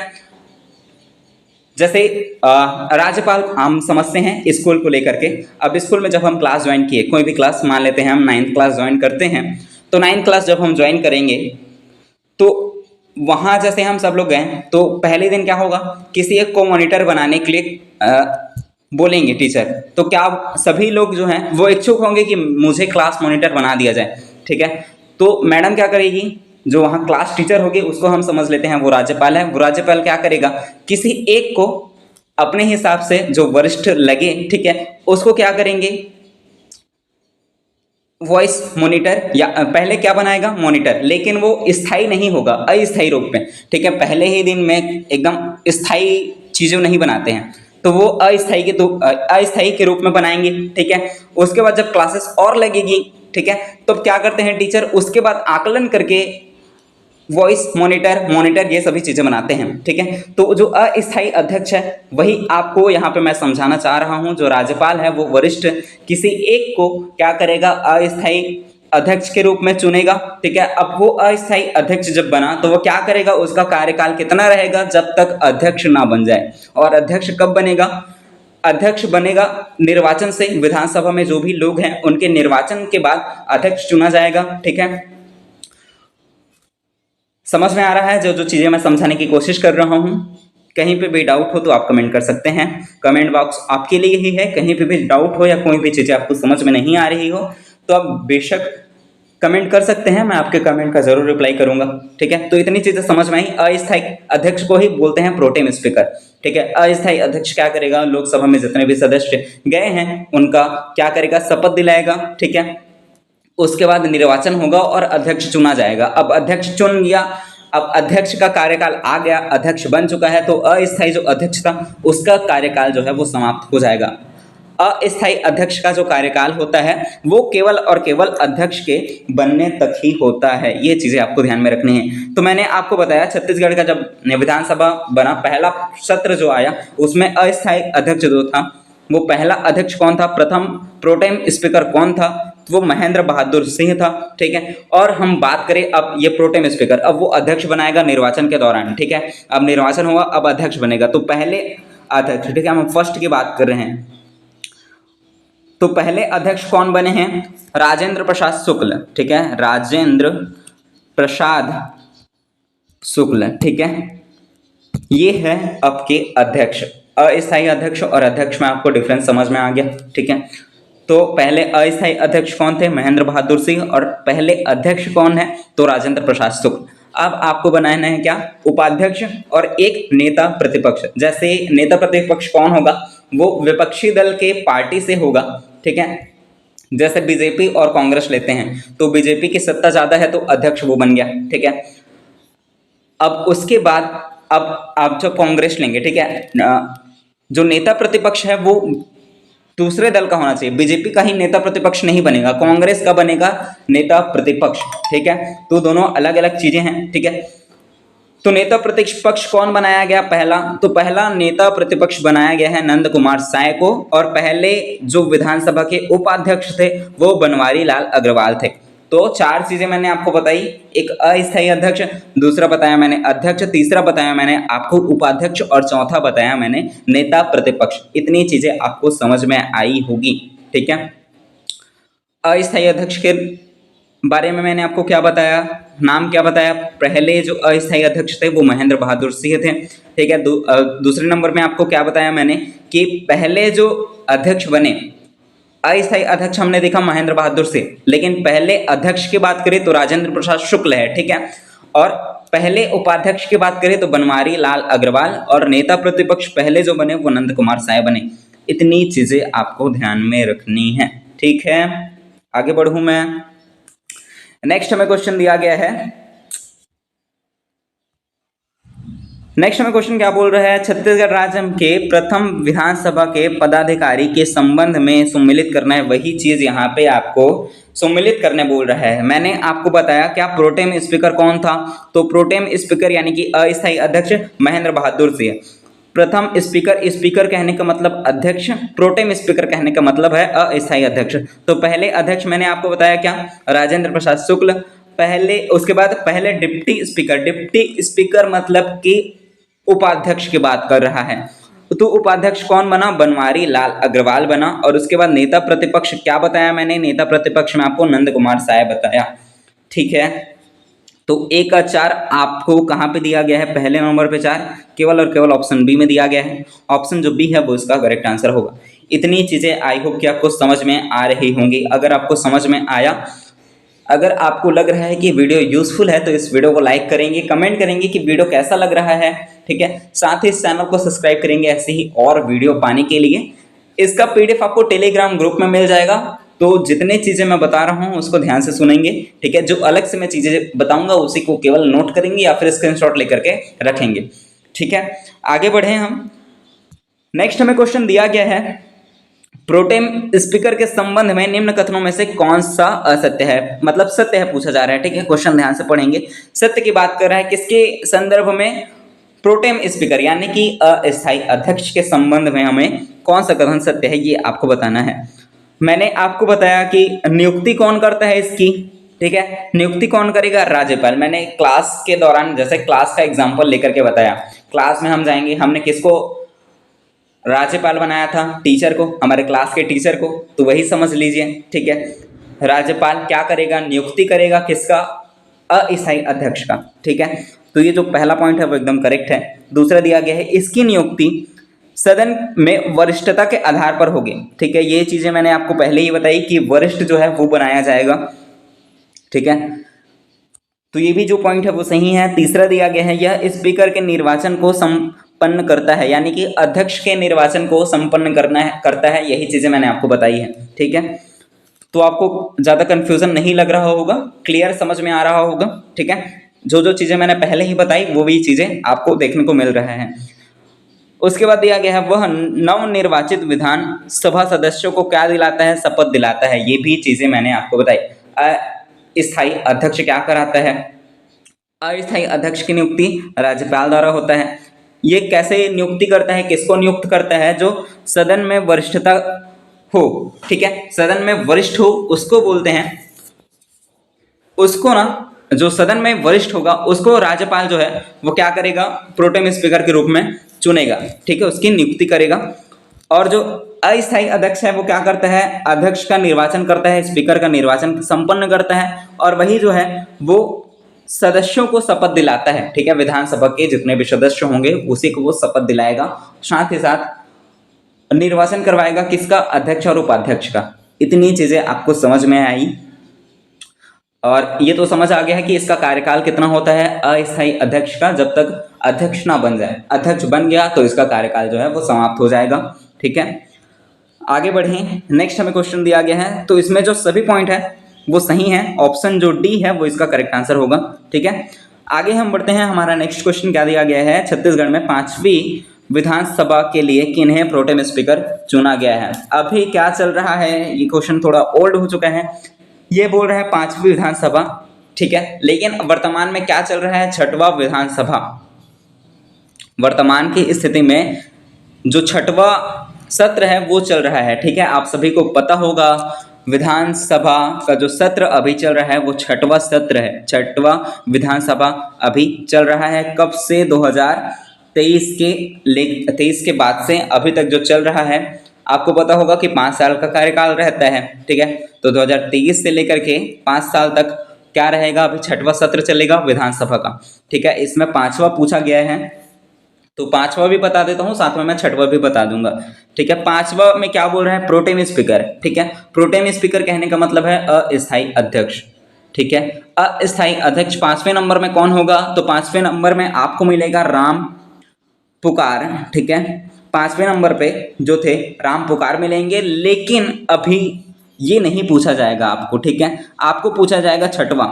A: जैसे राज्यपाल हम समझते हैं स्कूल को लेकर के। अब स्कूल में जब हम क्लास ज्वाइन किए, कोई भी क्लास, मान लेते हैं हम 9th क्लास ज्वाइन करते हैं, तो 9th क्लास जब हम ज्वाइन करेंगे तो वहाँ जैसे हम सब लोग गए, तो पहले दिन क्या होगा, किसी एक को मॉनिटर बनाने के लिए बोलेंगे टीचर। तो क्या सभी लोग जो हैं वो इच्छुक होंगे कि मुझे क्लास मॉनिटर बना दिया जाए, ठीक है। तो मैडम क्या करेगी, जो वहाँ क्लास टीचर होगी उसको हम समझ लेते हैं वो राज्यपाल है। वो राज्यपाल क्या करेगा, किसी एक को अपने हिसाब से जो वरिष्ठ लगे, ठीक है, उसको क्या करेंगे, वॉइस मॉनिटर, या पहले क्या बनाएगा, मॉनिटर, लेकिन वो स्थायी नहीं होगा, अस्थायी रूप में, ठीक है। पहले ही दिन में एकदम स्थायी चीज़ें नहीं बनाते हैं, तो वो अस्थायी के रूप में बनाएंगे, ठीक है। उसके बाद जब क्लासेस और लगेगी, ठीक है, तो क्या करते हैं टीचर, उसके बाद आकलन करके वॉइस मॉनिटर ये सभी चीज़ें बनाते हैं, ठीक है। तो जो अस्थायी अध्यक्ष है वही आपको यहाँ पे मैं समझाना चाह रहा हूँ। जो राज्यपाल है वो वरिष्ठ किसी एक को क्या करेगा, अस्थायी अध्यक्ष के रूप में चुनेगा, ठीक है। अब वो अस्थायी अध्यक्ष जब बना तो वो क्या करेगा, उसका कार्यकाल कितना रहेगा, जब तक अध्यक्ष ना बन जाए। और अध्यक्ष कब बनेगा, अध्यक्ष बनेगा निर्वाचन से, विधानसभा में जो भी लोग हैं उनके निर्वाचन के बाद अध्यक्ष चुना जाएगा, ठीक है। समझ में आ रहा है जो चीज़ें मैं समझाने की कोशिश कर रहा हूँ। कहीं पे भी डाउट हो तो आप कमेंट कर सकते हैं, कमेंट बॉक्स आपके लिए ही है। कहीं पे भी डाउट हो या कोई भी चीज़ें आपको समझ में नहीं आ रही हो तो आप बेशक कमेंट कर सकते हैं, मैं आपके कमेंट का जरूर रिप्लाई करूंगा। ठीक है, तो इतनी चीजें समझ में आई। अस्थायी अध्यक्ष को ही बोलते हैं प्रोटेम स्पीकर। ठीक है, अस्थायी अध्यक्ष क्या करेगा, लोकसभा में जितने भी सदस्य गए हैं उनका क्या करेगा, शपथ दिलाएगा। ठीक है, उसके बाद निर्वाचन होगा और अध्यक्ष चुना जाएगा। अब अध्यक्ष चुन गया, अब अध्यक्ष का कार्यकाल आ गया, अध्यक्ष बन चुका है, तो अस्थायी जो अध्यक्ष था उसका कार्यकाल जो है वो समाप्त हो जाएगा। अस्थायी अध्यक्ष का जो कार्यकाल होता है वो केवल और केवल अध्यक्ष के बनने तक ही होता है। ये चीजें आपको ध्यान में रखनी है। तो मैंने आपको बताया छत्तीसगढ़ का जब विधानसभा बना, पहला सत्र जो आया उसमें अस्थायी अध्यक्ष जो था वो पहला अध्यक्ष कौन था, प्रथम प्रोटेम स्पीकर कौन था, वो महेंद्र बहादुर सिंह था। ठीक है, और हम बात करें अब ये प्रोटेम स्पीकर, अब वो अध्यक्ष बनाएगा निर्वाचन के दौरान। ठीक है, अब निर्वाचन हुआ, अब अध्यक्ष बनेगा। तो पहले अध्यक्ष, ठीक है, हम फर्स्ट की बात कर रहे हैं, तो पहले अध्यक्ष कौन बने हैं, राजेंद्र प्रसाद शुक्ल। ठीक है, राजेंद्र प्रसाद शुक्ल। ठीक है, ये है आपके अध्यक्ष। अस्थायी अध्यक्ष और अध्यक्ष में आपको डिफरेंस समझ में आ गया। ठीक है, तो पहले अस्थायी अध्यक्ष कौन थे, महेंद्र बहादुर सिंह, और पहले अध्यक्ष कौन है, तो राजेंद्र प्रसाद शुक्ल। अब आपको बनाना है क्या, उपाध्यक्ष और एक नेता प्रतिपक्ष। जैसे नेता प्रतिपक्ष कौन होगा, वो विपक्षी दल के पार्टी से होगा। ठीक है, जैसे बीजेपी और कांग्रेस लेते हैं, तो बीजेपी की सत्ता ज्यादा है तो अध्यक्ष वो बन गया। ठीक है, अब उसके बाद अब आप जो कांग्रेस लेंगे, ठीक है, जो नेता प्रतिपक्ष है वो दूसरे दल का होना चाहिए। बीजेपी का ही नेता प्रतिपक्ष नहीं बनेगा, कांग्रेस का बनेगा नेता प्रतिपक्ष। ठीक है, तो दोनों अलग अलग चीजें हैं। ठीक है, तो नेता प्रतिपक्ष कौन बनाया गया, पहला, तो पहला नेता प्रतिपक्ष बनाया गया है नंद कुमार साय को, और पहले जो विधानसभा के उपाध्यक्ष थे वो बनवारी लाल अग्रवाल थे। तो चार चीजें मैंने आपको बताई, एक अस्थायी अध्यक्ष, दूसरा बताया मैंने अध्यक्ष, तीसरा बताया मैंने आपको उपाध्यक्ष, और चौथा बताया मैंने नेता प्रतिपक्ष। इतनी चीजें आपको समझ में आई होगी। ठीक है, अस्थायी अध्यक्ष के बारे में मैंने आपको क्या बताया, नाम क्या बताया, पहले जो अस्थायी अध्यक्ष थे वो महेंद्र बहादुर सिंह थे। ठीक है, दूसरे नंबर में आपको क्या बताया मैंने कि पहले जो अध्यक्ष बने, अस्थायी अध्यक्ष हमने देखा महेंद्र बहादुर सिंह, लेकिन पहले अध्यक्ष की बात करें तो राजेंद्र प्रसाद शुक्ल है। ठीक है, और पहले उपाध्यक्ष की बात करें तो बनवारी लाल अग्रवाल, और नेता प्रतिपक्ष पहले जो बने वो नंद कुमार साय बने। इतनी चीजें आपको ध्यान में रखनी है। ठीक है, आगे बढ़ूं मैं। नेक्स्ट हमें क्वेश्चन दिया गया है, नेक्स्ट हमें क्वेश्चन क्या बोल रहा है, छत्तीसगढ़ राज्य के प्रथम विधानसभा के पदाधिकारी के संबंध में सम्मिलित करना है। वही चीज यहाँ पे आपको सम्मिलित करने बोल रहा है। मैंने आपको बताया क्या प्रोटेम स्पीकर कौन था, तो प्रोटेम स्पीकर यानी कि अस्थायी अध्यक्ष महेंद्र बहादुर सिंह। प्रथम स्पीकर, स्पीकर कहने का मतलब अध्यक्ष, प्रोटेम स्पीकर कहने का मतलब है अस्थायी अध्यक्ष। तो पहले अध्यक्ष मैंने आपको बताया क्या, राजेंद्र प्रसाद शुक्ल। पहले, उसके बाद पहले डिप्टी स्पीकर, डिप्टी स्पीकर मतलब कि उपाध्यक्ष की बात कर रहा है, तो उपाध्यक्ष कौन बना, बनवारी लाल अग्रवाल बना। और उसके बाद नेता प्रतिपक्ष क्या बताया मैंने, नेता प्रतिपक्ष में आपको नंद कुमार साय बताया। ठीक है, तो ए का 4 आपको कहाँ पे दिया गया है, पहले नंबर पे 4 केवल और केवल ऑप्शन बी में दिया गया है। ऑप्शन जो बी है वो इसका करेक्ट आंसर होगा। इतनी चीजें आई होप कि आपको समझ में आ रही होंगी। अगर आपको समझ में आया, अगर आपको लग रहा है कि वीडियो यूजफुल है तो इस वीडियो को लाइक करेंगे, कमेंट करेंगे कि वीडियो कैसा लग रहा है। ठीक है, साथ ही इस चैनल को सब्सक्राइब करेंगे ऐसे ही और वीडियो पाने के लिए। इसका पीडीएफ आपको टेलीग्राम ग्रुप में मिल जाएगा, तो जितने चीजें मैं बता रहा हूँ उसको ध्यान से सुनेंगे। ठीक है, जो अलग से मैं चीजें बताऊंगा उसी को केवल नोट करेंगे या फिर स्क्रीनशॉट लेकर के रखेंगे। ठीक है, आगे बढ़े हम। नेक्स्ट हमें क्वेश्चन दिया गया है, प्रोटेम स्पीकर के संबंध में निम्न कथनों में से कौन सा असत्य है, मतलब सत्य है पूछा जा रहा है। ठीक है, क्वेश्चन ध्यान से पढ़ेंगे। सत्य की बात कर रहा है किसके संदर्भ में, प्रोटेम स्पीकर यानी कि अस्थायी अध्यक्ष के संबंध में हमें कौन सा कथन सत्य है ये आपको बताना है। मैंने आपको बताया कि नियुक्ति कौन करता है इसकी। ठीक है, नियुक्ति कौन करेगा, राज्यपाल। मैंने क्लास के दौरान जैसे क्लास का एग्जाम्पल लेकर के बताया, क्लास में हम जाएंगे, हमने किसको राज्यपाल बनाया था, टीचर को, हमारे क्लास के टीचर को, तो वही समझ लीजिए। ठीक है, राज्यपाल क्या करेगा, नियुक्ति करेगा किसका, अस्थायी अध्यक्ष का। ठीक है, तो ये जो पहला पॉइंट है वो एकदम करेक्ट है। दूसरा दिया गया है इसकी नियुक्ति सदन में वरिष्ठता के आधार पर होगी। ठीक है, ये चीजें मैंने आपको पहले ही बताई कि वरिष्ठ जो है वो बनाया जाएगा। ठीक है, तो ये भी जो पॉइंट है वो सही है। तीसरा दिया गया है, यह स्पीकर के निर्वाचन को संपन्न करता है, यानी कि अध्यक्ष के निर्वाचन को संपन्न करता है। यही चीजें मैंने आपको बताई है। ठीक है, तो आपको ज्यादा कंफ्यूजन नहीं लग रहा होगा, क्लियर समझ में आ रहा होगा। ठीक है, जो जो चीजें मैंने पहले ही बताई वो भी चीजें आपको देखने को मिल रहा है। उसके बाद दिया गया है, वह नवनिर्वाचित विधान सभा सदस्यों को क्या दिलाता है? शपथ दिलाता है। ये भी चीजें मैंने आपको बताई। अस्थायी अध्यक्ष क्या कराता है? अस्थायी अध्यक्ष की नियुक्ति राज्यपाल द्वारा होता है। ये कैसे नियुक्ति करता है? किसको नियुक्त करता है? जो सदन में वरिष्ठता हो। ठीक है, सदन में वरिष्ठ हो उसको बोलते हैं, उसको ना, जो सदन में वरिष्ठ होगा उसको राज्यपाल जो है वो क्या करेगा? प्रोटेम स्पीकर के रूप में चुनेगा। ठीक है, उसकी नियुक्ति करेगा। और जो अस्थायी अध्यक्ष है वो क्या करता है? अध्यक्ष का निर्वाचन करता है, स्पीकर का निर्वाचन संपन्न करता है, और वही जो है वो सदस्यों को शपथ दिलाता है। ठीक है, विधानसभा के जितने भी सदस्य होंगे उसी को वो शपथ दिलाएगा, साथ ही साथ निर्वाचन करवाएगा। किसका? अध्यक्ष और उपाध्यक्ष का। इतनी चीजें आपको समझ में आई, और ये तो समझ आ गया है कि इसका कार्यकाल कितना होता है अस्थायी अध्यक्ष का, जब तक अध्यक्ष ना बन जाए। अध्यक्ष बन गया तो इसका कार्यकाल जो है वो समाप्त हो जाएगा। ठीक है, आगे बढ़ें। नेक्स्ट हमें क्वेश्चन दिया गया है, तो इसमें जो सभी पॉइंट है वो सही है। ऑप्शन जो डी है वो इसका करेक्ट आंसर होगा। ठीक है, आगे हम बढ़ते हैं। हमारा नेक्स्ट क्वेश्चन क्या दिया गया है? छत्तीसगढ़ में 5वीं विधानसभा के लिए किन्हें प्रोटेम स्पीकर चुना गया है? अभी क्या चल रहा है? ये क्वेश्चन थोड़ा ओल्ड हो चुका है। ये बोल रहा है 5वीं विधानसभा। ठीक है, लेकिन वर्तमान में क्या चल रहा है? 6वां विधानसभा। वर्तमान की स्थिति में जो 6वां सत्र है वो चल रहा है। ठीक है, आप सभी को पता होगा विधानसभा का जो सत्र अभी चल रहा है वो 6वां सत्र है। 6वां विधानसभा अभी चल रहा है। कब से? 2023 के बाद से अभी तक जो चल रहा है। आपको पता होगा कि 5 साल का कार्यकाल रहता है। ठीक है, तो 2023 से लेकर के 5 साल तक क्या रहेगा? अभी 6वां सत्र चलेगा विधानसभा का। ठीक है, इसमें 5वां पूछा गया है, तो 5वां भी बता देता हूँ, साथ में मैं 6वां भी बता दूंगा। ठीक है, 5वां में क्या बोल रहा है? Pro tem speaker. ठीक है, प्रोटेम स्पीकर कहने का मतलब है अस्थायी अध्यक्ष। ठीक है, अस्थायी अध्यक्ष 5वें नंबर में कौन होगा? तो 5वें नंबर में आपको मिलेगा राम पुकार। ठीक है, 5वें नंबर पे जो थे राम पुकार मिलेंगे, लेकिन अभी ये नहीं पूछा जाएगा आपको। ठीक है, आपको पूछा जाएगा 6वां।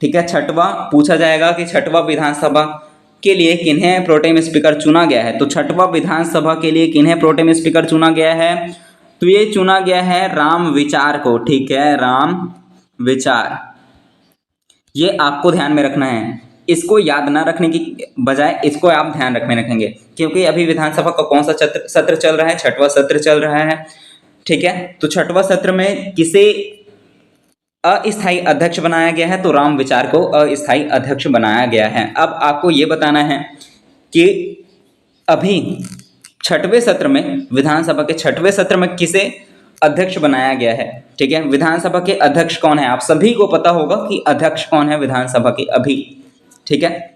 A: ठीक है, 6वां पूछा जाएगा कि 6वां विधानसभा के लिए किन्हें प्रोटेम स्पीकर चुना गया है। तो 6वां विधानसभा के लिए किन्हें प्रोटेम स्पीकर चुना गया है? तो ये चुना गया है राम विचार को। ठीक है, राम विचार, ये आपको ध्यान में रखना है। इसको याद ना रखने की बजाय इसको आप ध्यान में रखेंगे, क्योंकि अभी विधानसभा का कौन सा सत्र चल रहा है? 6वां सत्र चल रहा है। ठीक है, तो 6वां सत्र में किसे अस्थायी अध्यक्ष बनाया गया है? तो राम विचार को अस्थायी अध्यक्ष बनाया गया है। अब आपको ये बताना है कि अभी 6वें सत्र में, विधानसभा के 6वें सत्र में किसे अध्यक्ष बनाया गया है। ठीक है, विधानसभा के अध्यक्ष कौन है? आप सभी को पता होगा कि अध्यक्ष कौन है विधानसभा के अभी। ठीक है,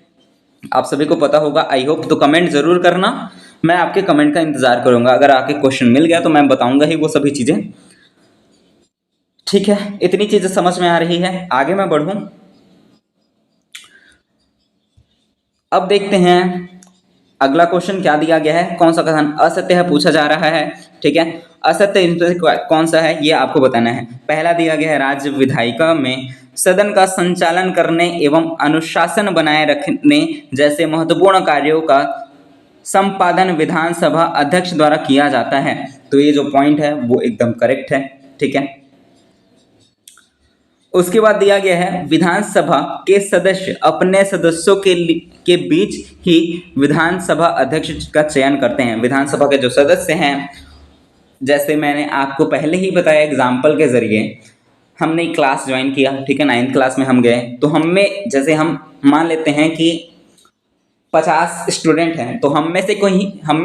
A: आप सभी को पता होगा, आई होप। तो कमेंट जरूर करना, मैं आपके कमेंट का इंतजार करूंगा। अगर आपके क्वेश्चन मिल गया तो मैं बताऊंगा ही वो सभी चीजें। ठीक है, इतनी चीजें समझ में आ रही है। आगे मैं बढ़ूं, अब देखते हैं अगला क्वेश्चन क्या दिया गया है। कौन सा कथन असत्य है पूछा जा रहा है। ठीक है, असत्य इनमें कौन सा है ये आपको बताना है। पहला दिया गया है, राज्य विधायिका में सदन का संचालन करने एवं अनुशासन बनाए रखने जैसे महत्वपूर्ण कार्यों का संपादन विधानसभा अध्यक्ष द्वारा किया जाता है। तो ये जो पॉइंट है वो एकदम करेक्ट है। ठीक है, उसके बाद दिया गया है, विधानसभा के सदस्य अपने सदस्यों के बीच ही विधानसभा अध्यक्ष का चयन करते हैं। विधानसभा के जो सदस्य हैं, जैसे मैंने आपको पहले ही बताया एग्जाम्पल के जरिए, हमने क्लास ज्वाइन किया। ठीक है, 9th क्लास में हम गए, तो हम में जैसे हम मान लेते हैं कि 50 स्टूडेंट हैं, तो हम में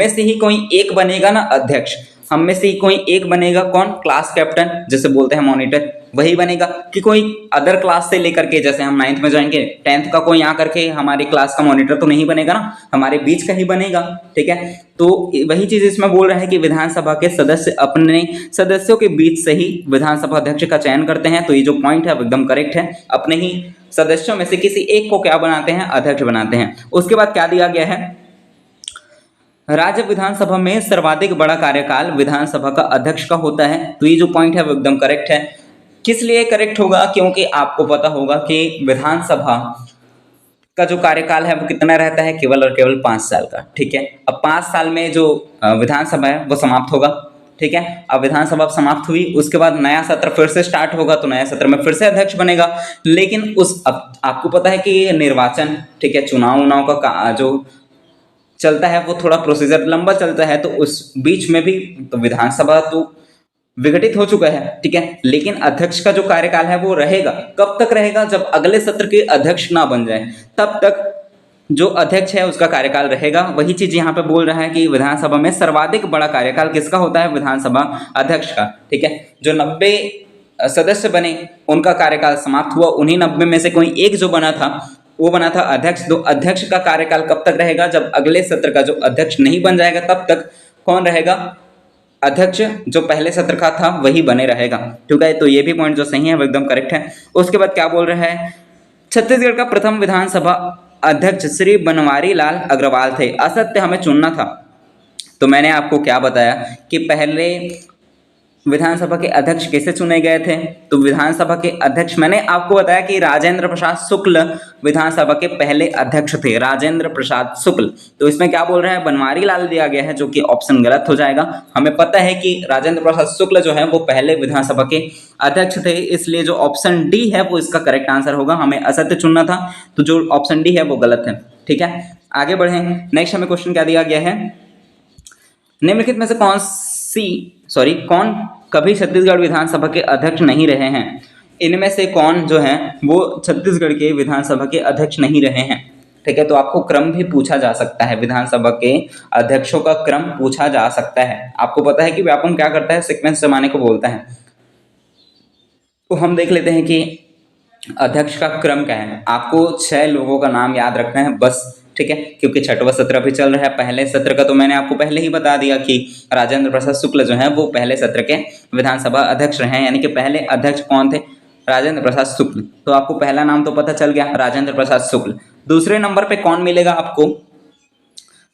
A: से ही कोई एक बनेगा ना अध्यक्ष। हम में से ही कोई एक बनेगा कौन? क्लास कैप्टन, जिसे बोलते हैं मॉनिटर। वही बनेगा कि कोई अदर क्लास से लेकर के, जैसे हम 9th में जाएंगे 10th का कोई आकर के हमारी क्लास का मॉनिटर तो नहीं बनेगा ना, हमारे बीच का ही बनेगा। ठीक है, तो वही चीज इसमें बोल रहा है कि विधानसभा के सदस्य अपने सदस्यों के बीच से ही विधानसभा अध्यक्ष का चयन करते हैं। तो ये जो पॉइंट है वो एकदम करेक्ट है, अपने ही सदस्यों में से किसी एक को क्या बनाते हैं, अध्यक्ष बनाते हैं। उसके बाद क्या दिया गया है, राज्य विधानसभा में सर्वाधिक बड़ा कार्यकाल विधानसभा का अध्यक्ष का होता है। तो ये जो पॉइंट है वो एकदम करेक्ट है। किस लिए करेक्ट होगा, क्योंकि आपको पता होगा कि विधानसभा का जो कार्यकाल है वो कितना रहता है, केवल और केवल 5 साल का। ठीक है, अब 5 साल में जो विधानसभा है वो समाप्त होगा। ठीक है, अब विधानसभा समाप्त हुई, उसके बाद नया सत्र फिर से स्टार्ट होगा, तो नया सत्र में फिर से अध्यक्ष बनेगा। लेकिन अब आपको पता है कि निर्वाचन, ठीक है, चुनाव का जो चलता है वो थोड़ा प्रोसीजर लंबा चलता है, तो उस बीच में भी तो विधानसभा तो विघटित हो चुका है। ठीक है, लेकिन अध्यक्ष का जो कार्यकाल है वो रहेगा। कब तक रहेगा, जब अगले सत्र के अध्यक्ष ना बन जाए तब तक जो अध्यक्ष है उसका कार्यकाल रहेगा। वही चीज यहाँ पे बोल रहा है कि विधानसभा में सर्वाधिक बड़ा कार्यकाल किसका होता है, विधानसभा अध्यक्ष का। ठीक है, जो 90 सदस्य बने उनका कार्यकाल समाप्त हुआ, उन्हीं 90 में से कोई एक जो बना था वो बना था अध्यक्ष। तो अध्यक्ष का कार्यकाल कब तक रहेगा, जब अगले सत्र का जो अध्यक्ष नहीं बन जाएगा तब तक कौन रहेगा, अध्यक्ष जो पहले सत्र का था वही बने रहेगा। ठीक है, तो ये भी पॉइंट जो सही है वो एकदम करेक्ट है। उसके बाद क्या बोल रहा है, छत्तीसगढ़ का प्रथम विधानसभा अध्यक्ष श्री बनवारी लाल अग्रवाल थे। असत्य हमें चुनना था। तो मैंने आपको क्या बताया कि पहले विधानसभा के अध्यक्ष कैसे चुने गए थे। तो विधानसभा के अध्यक्ष मैंने आपको बताया कि राजेंद्र प्रसाद शुक्ल विधानसभा के पहले अध्यक्ष थे, राजेंद्र प्रसाद शुक्ल। तो इसमें क्या बोल रहा है, बनवारी लाल दिया गया है, जो कि ऑप्शन गलत हो जाएगा। हमें पता है कि राजेंद्र प्रसाद शुक्ल जो है वो पहले विधानसभा के अध्यक्ष थे, इसलिए जो ऑप्शन डी है वो इसका करेक्ट आंसर होगा। हमें असत्य चुनना था, तो जो ऑप्शन डी है वो गलत है। ठीक है, आगे बढ़े। नेक्स्ट हमें क्वेश्चन क्या दिया गया है, निम्नलिखित में से कौन कभी छत्तीसगढ़ विधानसभा के अध्यक्ष नहीं रहे हैं। इनमें से कौन जो है वो छत्तीसगढ़ के विधानसभा के अध्यक्ष नहीं रहे हैं। ठीक है, तो आपको क्रम भी पूछा जा सकता है, विधानसभा के अध्यक्षों का क्रम पूछा जा सकता है। आपको पता है कि व्यापम क्या करता है, सीक्वेंस जमाने को बोलता है। तो हम देख लेते हैं कि अध्यक्ष का क्रम क्या है। आपको 6 लोगों का नाम याद रखना है बस। ठीक है, क्योंकि 6वां सत्र अभी चल रहा है। पहले सत्र का तो मैंने आपको पहले ही बता दिया कि राजेंद्र प्रसाद शुक्ल जो है वो पहले सत्र के विधानसभा अध्यक्ष रहे हैं, यानी कि पहले अध्यक्ष कौन थे, राजेंद्र प्रसाद शुक्ल। तो आपको पहला नाम तो पता चल गया, राजेंद्र प्रसाद शुक्ल। दूसरे नंबर पे कौन मिलेगा आपको,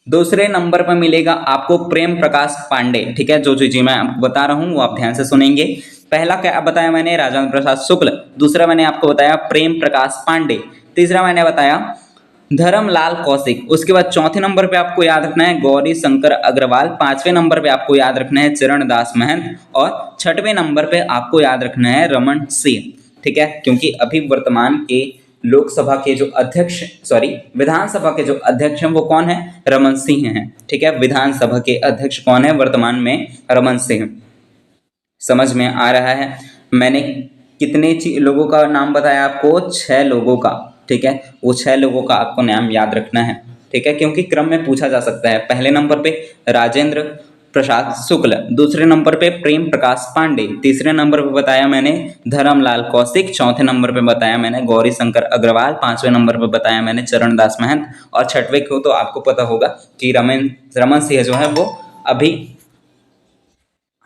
A: दूसरे नंबर पर मिलेगा आपको प्रेम प्रकाश पांडे। ठीक है, जो चीजें मैं आपको बता रहा हूँ वो आप ध्यान से सुनेंगे। पहला क्या बताया मैंने, राजेंद्र प्रसाद शुक्ल। दूसरा मैंने आपको बताया प्रेम प्रकाश पांडे। तीसरा मैंने बताया धर्मलाल कौशिक। उसके बाद चौथे नंबर पे आपको याद रखना है गौरी शंकर अग्रवाल। 5वें नंबर पे आपको याद रखना है चरण दास महंत। और 6वें नंबर पे आपको याद रखना है रमन सिंह। ठीक है, क्योंकि अभी वर्तमान के लोकसभा के जो अध्यक्ष विधानसभा के जो अध्यक्ष हैं वो कौन है, रमन सिंह हैं। ठीक है, विधानसभा के अध्यक्ष कौन है वर्तमान में, रमन सिंह। समझ में आ रहा है। मैंने कितने लोगों का नाम बताया आपको, 6 लोगों का। ठीक है, वो 6 लोगों का आपको नाम याद रखना है। ठीक है, क्योंकि क्रम में पूछा जा सकता है। पहले नंबर पे राजेंद्र प्रसाद शुक्ल, दूसरे नंबर पे प्रेम प्रकाश पांडे, तीसरे नंबर पे बताया मैंने धर्मलाल कौशिक, चौथे नंबर पे बताया मैंने गौरी शंकर अग्रवाल, 5वें नंबर पे बताया मैंने चरण दास महंत, और 6वें को तो आपको पता होगा कि रमन सिंह जो है वो अभी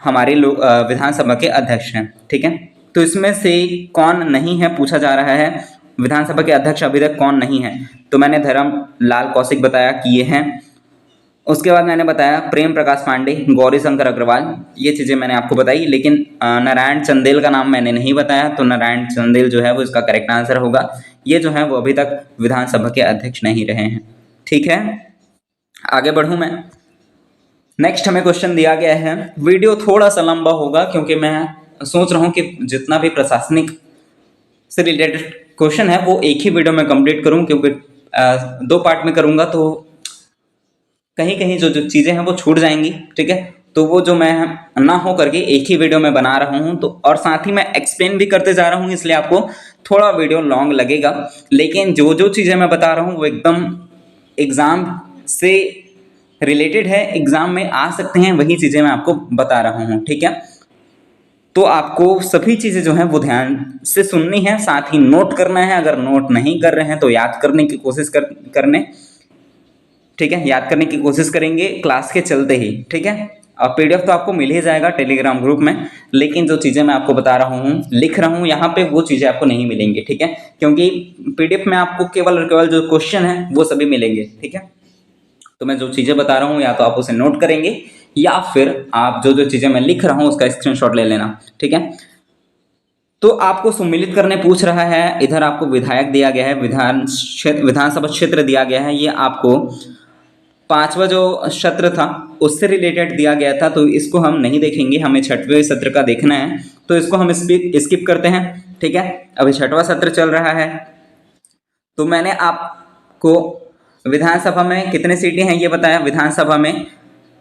A: हमारे विधानसभा के अध्यक्ष हैं। ठीक है, तो इसमें से कौन नहीं है पूछा जा रहा है, विधानसभा के अध्यक्ष अभी तक कौन नहीं है। तो मैंने धर्मलाल कौशिक बताया कि ये हैं। उसके बाद मैंने बताया प्रेम प्रकाश पांडे, गौरी शंकर अग्रवाल, ये चीज़ें मैंने आपको बताई। लेकिन नारायण चंदेल का नाम मैंने नहीं बताया, तो नारायण चंदेल जो है वो इसका करेक्ट आंसर होगा। ये जो है वो अभी तक विधानसभा के अध्यक्ष नहीं रहे हैं। ठीक है, आगे बढ़ूँ मैं। नेक्स्ट हमें क्वेश्चन दिया गया है। वीडियो थोड़ा सा लंबा होगा क्योंकि मैं सोच रहा हूँ कि जितना भी प्रशासनिक से रिलेटेड क्वेश्चन है वो एक ही वीडियो में कंप्लीट करूँ, क्योंकि 2 पार्ट में करूँगा तो कहीं कहीं जो चीज़ें हैं वो छूट जाएंगी। ठीक है, तो वो जो मैं ना हो करके एक ही वीडियो में बना रहा हूँ, तो और साथ ही मैं एक्सप्लेन भी करते जा रहा हूँ, इसलिए आपको थोड़ा वीडियो लॉन्ग लगेगा। लेकिन जो जो चीज़ें मैं बता रहा हूँ वो एकदम एग्ज़ाम से रिलेटेड है, एग्ज़ाम में आ सकते हैं, वही चीज़ें मैं आपको बता रहा हूँ। ठीक है, तो आपको सभी चीज़ें जो हैं वो ध्यान से सुननी है, साथ ही नोट करना है। अगर नोट नहीं कर रहे हैं तो याद करने की कोशिश करने, ठीक है, याद करने की कोशिश करेंगे क्लास के चलते ही, ठीक है। और पीडीएफ तो आपको मिल ही जाएगा टेलीग्राम ग्रुप में, लेकिन जो चीज़ें मैं आपको बता रहा हूँ, लिख रहा हूँ यहाँ पे, वो चीज़ें आपको नहीं मिलेंगी, ठीक है, क्योंकि पीडीएफ में आपको केवल और केवल जो क्वेश्चन है वो सभी मिलेंगे, ठीक है। तो मैं जो चीज़ें बता रहा हूँ या तो आप उसे नोट करेंगे या फिर आप जो जो चीज़ें मैं लिख रहा हूँ उसका स्क्रीनशॉट ले लेना, ठीक है। तो आपको सम्मिलित करने पूछ रहा है, इधर आपको विधायक दिया गया है, विधानसभा क्षेत्र दिया गया है, ये आपको पांचवा जो सत्र था उससे रिलेटेड दिया गया था, तो इसको हम नहीं देखेंगे, हमें छठवें सत्र का देखना है, तो इसको हम स्किप करते हैं, ठीक है। अभी छठवां सत्र चल रहा है। तो मैंने आपको विधानसभा में कितने सीटें हैं ये बताया, विधानसभा में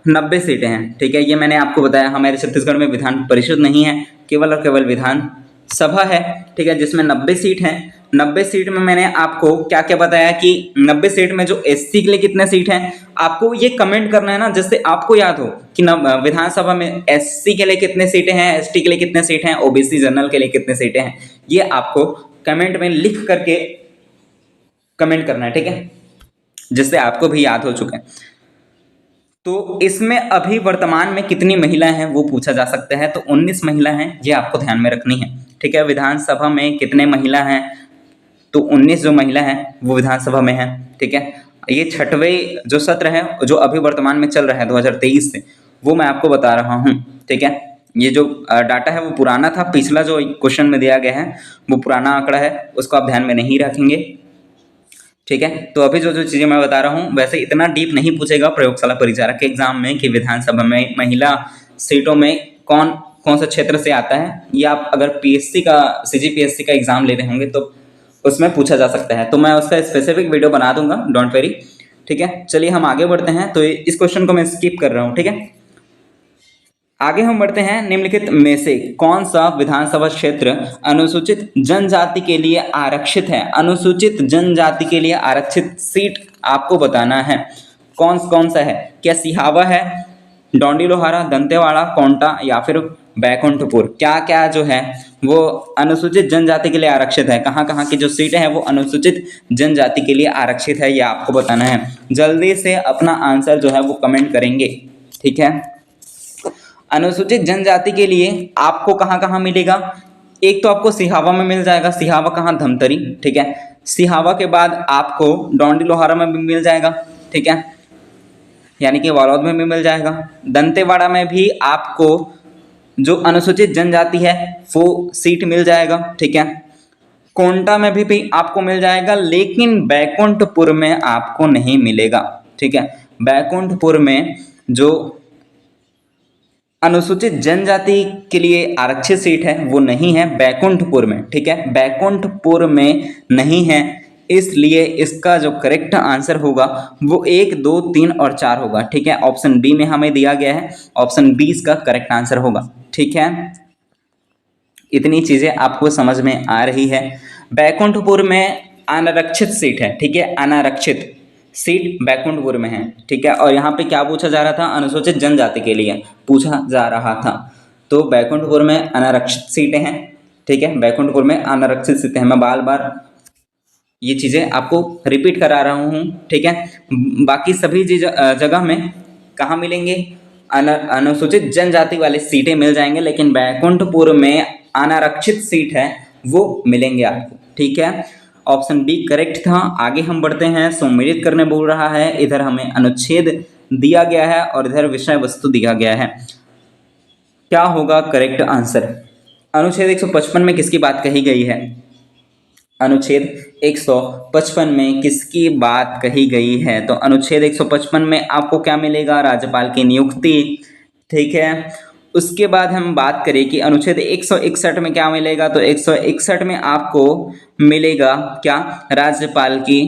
A: 90 सीटें हैं, ठीक है, ये मैंने आपको बताया। हमारे छत्तीसगढ़ में विधान परिषद नहीं है, केवल और केवल विधान सभा है, ठीक है, जिसमें 90 सीट हैं। 90 सीट में मैंने आपको क्या क्या बताया कि 90 सीट में जो एससी के लिए कितने सीट हैं, आपको ये कमेंट करना है ना, जिससे आपको याद हो कि विधानसभा में एससी के लिए कितने सीटें हैं, एसटी के लिए कितने सीटें हैं, ओबीसी जनरल के लिए कितने सीटें हैं, ये आपको कमेंट में लिख करके कमेंट करना है, ठीक है, जिससे आपको भी याद हो चुके हैं। तो इसमें अभी वर्तमान में कितनी महिलाएं हैं वो पूछा जा सकता है, तो 19 महिला हैं, ये आपको ध्यान में रखनी है, ठीक है। विधानसभा में कितने महिला हैं, तो 19 जो महिला हैं वो विधानसभा में हैं, ठीक है। ये छठवें जो सत्र है जो अभी वर्तमान में चल रहा है 2023 से, वो मैं आपको बता रहा हूँ, ठीक है। ये जो डाटा है वो पुराना था, पिछला जो क्वेश्चन में दिया गया है वो पुराना आंकड़ा है, उसको आप ध्यान में नहीं रखेंगे, ठीक है। तो अभी जो जो चीज़ें मैं बता रहा हूँ, वैसे इतना डीप नहीं पूछेगा प्रयोगशाला परिचारक के एग्जाम में कि विधानसभा में महिला सीटों में कौन कौन सा क्षेत्र से आता है, या आप अगर पीएससी का सीजीपीएससी का एग्जाम ले रहे होंगे तो उसमें पूछा जा सकता है, तो मैं उसका स्पेसिफिक वीडियो बना दूंगा, डोंट वेरी, ठीक है। चलिए हम आगे बढ़ते हैं, तो इस क्वेश्चन को मैं स्किप कर रहा हूँ, ठीक है। आगे हम बढ़ते हैं, निम्नलिखित में से कौन सा विधानसभा क्षेत्र अनुसूचित जनजाति के लिए आरक्षित है। अनुसूचित जनजाति के लिए आरक्षित सीट आपको बताना है, कौन कौन सा है, क्या सिहावा है, डोंडी लोहारा, दंतेवाड़ा, कोंटा या फिर बैकुंठपुर, क्या क्या जो है वो अनुसूचित जनजाति के लिए आरक्षित है, कहाँ कहाँ की जो सीटें हैं वो अनुसूचित जनजाति के लिए आरक्षित है, ये आपको बताना है। जल्दी से अपना आंसर जो है वो कमेंट करेंगे, ठीक है। अनुसूचित जनजाति के लिए आपको कहाँ कहाँ मिलेगा, एक तो आपको सिहावा में मिल जाएगा, सिहावा कहाँ, धमतरी, ठीक है। सिहावा के बाद आपको डोंडी लोहारा में भी मिल जाएगा, ठीक है, यानी कि वालोद में भी मिल जाएगा। दंतेवाड़ा में भी आपको जो अनुसूचित जनजाति है वो सीट मिल जाएगा, ठीक है। कोंटा में भी आपको मिल जाएगा, लेकिन बैकुंठपुर में आपको नहीं मिलेगा, ठीक है। बैकुंठपुर में जो अनुसूचित जनजाति के लिए आरक्षित सीट है वो नहीं है बैकुंठपुर में, ठीक है, बैकुंठपुर में नहीं है, इसलिए इसका जो करेक्ट आंसर होगा वो 1, 2, 3 और 4 होगा, ठीक है। ऑप्शन बी में हमें दिया गया है, ऑप्शन बी इसका करेक्ट आंसर होगा, ठीक है। इतनी चीजें आपको समझ में आ रही है। बैकुंठपुर में अनारक्षित सीट है, ठीक है, अनारक्षित सीट बैकुंठपुर में है, ठीक है। और यहाँ पे क्या पूछा जा रहा था, अनुसूचित जनजाति के लिए पूछा जा रहा था, तो बैकुंठपुर में अनारक्षित सीटें हैं, ठीक है, बैकुंठपुर में अनारक्षित सीटें हैं। मैं बार बार ये चीज़ें आपको रिपीट करा रहा हूँ, ठीक है। बाकी सभी जगह में कहाँ मिलेंगे, अनुसूचित जनजाति वाले सीटें मिल जाएंगे, लेकिन बैकुंठपुर में अनारक्षित सीट है वो मिलेंगे आपको, ठीक है। ऑप्शन बी करेक्ट था। आगे हम बढ़ते हैं, सम्मिलित करने बोल रहा है, इधर हमें अनुच्छेद दिया गया है और इधर विषय वस्तु दिया गया है, क्या होगा करेक्ट आंसर। अनुच्छेद 155 में किसकी बात कही गई है, अनुच्छेद 155 में किसकी बात कही गई है, तो अनुच्छेद 155 में आपको क्या मिलेगा, राज्यपाल की नियुक्ति, ठीक है। उसके बाद हम बात करें कि अनुच्छेद 161 में क्या मिलेगा, तो 161 में आपको मिलेगा क्या, राज्यपाल की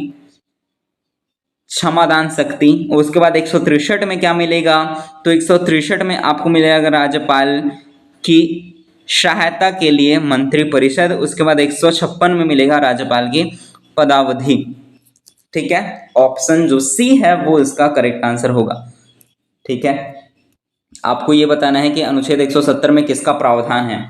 A: क्षमादान शक्ति। उसके बाद 163 में क्या मिलेगा, तो 163 में आपको मिलेगा राज्यपाल की सहायता के लिए मंत्रिपरिषद। उसके बाद 156 में मिलेगा राज्यपाल की पदावधि, ठीक है। ऑप्शन जो सी है वो इसका करेक्ट आंसर होगा, ठीक है। आपको ये बताना है कि अनुच्छेद 170 में किसका प्रावधान है।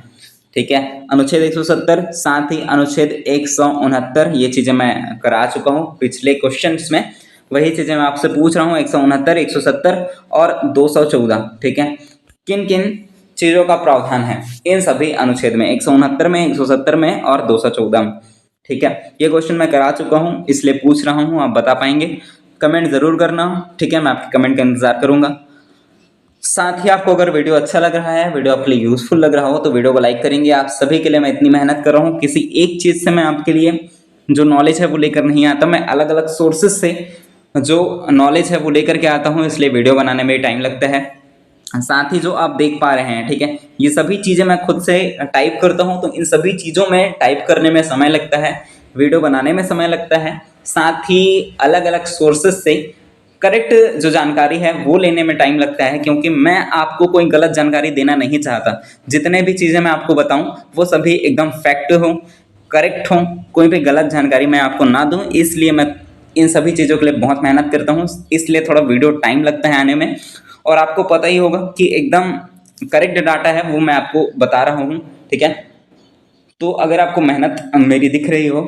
A: ठीक है, अनुच्छेद 170, साथ ही अनुच्छेद 169, ये चीजें मैं करा चुका हूँ पिछले क्वेश्चंस में, वही चीजें मैं आपसे पूछ रहा हूँ। 169, 170 और 214। ठीक है, किन किन चीजों का प्रावधान है इन सभी अनुच्छेद में, 169 में, 170 में और 214 में। ठीक है, ये क्वेश्चन मैं करा चुका हूँ, इसलिए पूछ रहा हूँ, आप बता पाएंगे? कमेंट जरूर करना। ठीक है, मैं आपके कमेंट का इंतजार करूंगा। साथ ही आपको अगर वीडियो अच्छा लग रहा है, वीडियो आपके लिए यूजफुल लग रहा हो, तो वीडियो को लाइक करेंगे। आप सभी के लिए मैं इतनी मेहनत कर रहा हूँ, किसी एक चीज से मैं आपके लिए जो नॉलेज है वो लेकर नहीं आता, मैं अलग अलग सोर्सेज से जो नॉलेज है वो लेकर के आता हूँ, इसलिए वीडियो बनाने में टाइम लगता है। साथ ही जो आप देख पा रहे हैं, ठीक है, ये सभी चीजें मैं खुद से टाइप करता हूँ, तो इन सभी चीजों में टाइप करने में समय लगता है, वीडियो बनाने में समय लगता है, साथ ही अलग अलग सोर्सेज से करेक्ट जो जानकारी है वो लेने में टाइम लगता है, क्योंकि मैं आपको कोई गलत जानकारी देना नहीं चाहता। जितने भी चीजें मैं आपको बताऊं वो सभी एकदम फैक्ट हो, करेक्ट हो, कोई भी गलत जानकारी मैं आपको ना दूं, इसलिए मैं इन सभी चीज़ों के लिए बहुत मेहनत करता हूँ, इसलिए थोड़ा वीडियो टाइम लगता है आने में। और आपको पता ही होगा कि एकदम करेक्ट डाटा है वो मैं आपको बता रहा हूँ। ठीक है, तो अगर आपको मेहनत मेरी दिख रही हो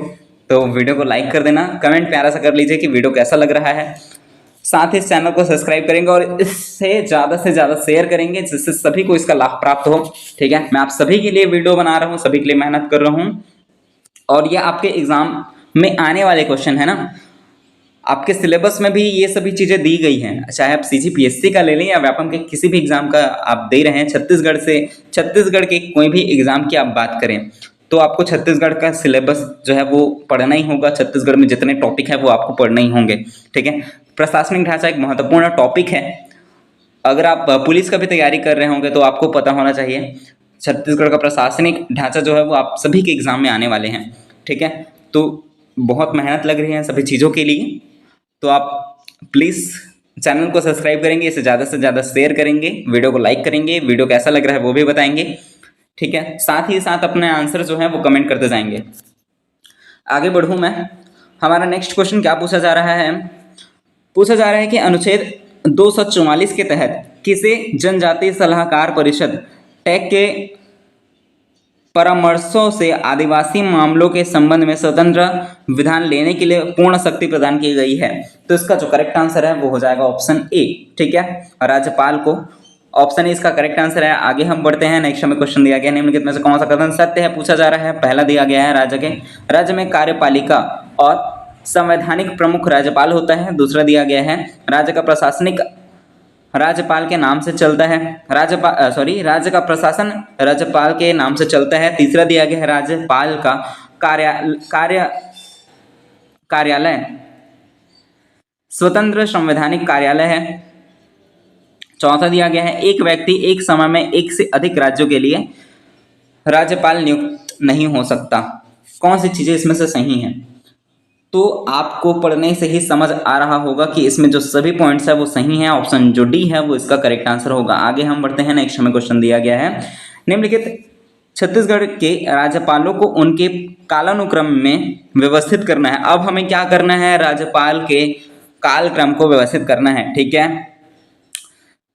A: तो वीडियो को लाइक कर देना, कमेंट प्यारा सा कर लीजिए कि वीडियो कैसा लग रहा है। साथ ही इस चैनल को सब्सक्राइब करेंगे और इससे ज़्यादा शेयर करेंगे, जिससे सभी को इसका लाभ प्राप्त हो। ठीक है, मैं आप सभी के लिए वीडियो बना रहा हूँ, सभी के लिए मेहनत कर रहा हूँ, और ये आपके एग्जाम में आने वाले क्वेश्चन है ना, आपके सिलेबस में भी ये सभी चीज़ें दी गई हैं। चाहे आप सीजीपीएससी का ले लें या व्यापम के किसी भी एग्जाम का आप दे रहे हैं, छत्तीसगढ़ के कोई भी एग्जाम की आप बात करें तो आपको छत्तीसगढ़ का सिलेबस जो है वो पढ़ना ही होगा। छत्तीसगढ़ में जितने टॉपिक है वो आपको पढ़ना ही होंगे। ठीक है, प्रशासनिक ढांचा एक महत्वपूर्ण टॉपिक है। अगर आप पुलिस का भी तैयारी कर रहे होंगे तो आपको पता होना चाहिए छत्तीसगढ़ का प्रशासनिक ढांचा जो है वो आप सभी के एग्जाम में आने वाले हैं। ठीक है, तो बहुत मेहनत लग रही है सभी चीज़ों के लिए, तो आप प्लीज़ चैनल को सब्सक्राइब करेंगे, इसे ज़्यादा से ज़्यादा शेयर करेंगे, वीडियो को लाइक करेंगे, वीडियो कैसा लग रहा है वो भी बताएंगे। ठीक है, साथ ही साथ अपने आंसर जो है वो कमेंट करते जाएंगे। आगे बढ़ूँ मैं, हमारा नेक्स्ट क्वेश्चन क्या पूछा जा रहा है? पूछा जा रहा है कि अनुच्छेद 244 के तहत किसे जनजातीय सलाहकार परिषद टेक के परामर्शों से आदिवासी मामलों के संबंध में स्वतंत्र विधान लेने के लिए पूर्ण शक्ति प्रदान की गई है। तो इसका जो करेक्ट आंसर है वो हो जाएगा ऑप्शन ए। ठीक है, राज्यपाल को, ऑप्शन ए इसका करेक्ट आंसर है। आगे हम बढ़ते हैं, नेक्स्ट हमें क्वेश्चन दिया गया निम्नलिखित में से कौन सा कथन सत्य है पूछा जा रहा है। पहला दिया गया है राज्य में कार्यपालिका और संवैधानिक प्रमुख राज्यपाल होता है। दूसरा दिया गया है राज्य का प्रशासनिक राज्यपाल के नाम से चलता है, राज्य का प्रशासन राज्यपाल के नाम से चलता है। तीसरा दिया गया है राज्यपाल का कार्यालय स्वतंत्र संवैधानिक कार्यालय है। चौथा दिया गया है एक व्यक्ति एक समय में एक से अधिक राज्यों के लिए राज्यपाल नियुक्त नहीं हो सकता। कौन सी चीजें इसमें से सही हैं? तो आपको पढ़ने से ही समझ आ रहा होगा कि इसमें जो सभी पॉइंट्स है वो सही हैं। ऑप्शन जो डी है वो इसका करेक्ट आंसर होगा। आगे हम बढ़ते हैं, नेक्स्ट हमें क्वेश्चन दिया गया है निम्नलिखित छत्तीसगढ़ के राज्यपालों को उनके कालानुक्रम में व्यवस्थित करना है। अब हमें क्या करना है? राज्यपाल के कालक्रम को व्यवस्थित करना है। ठीक है,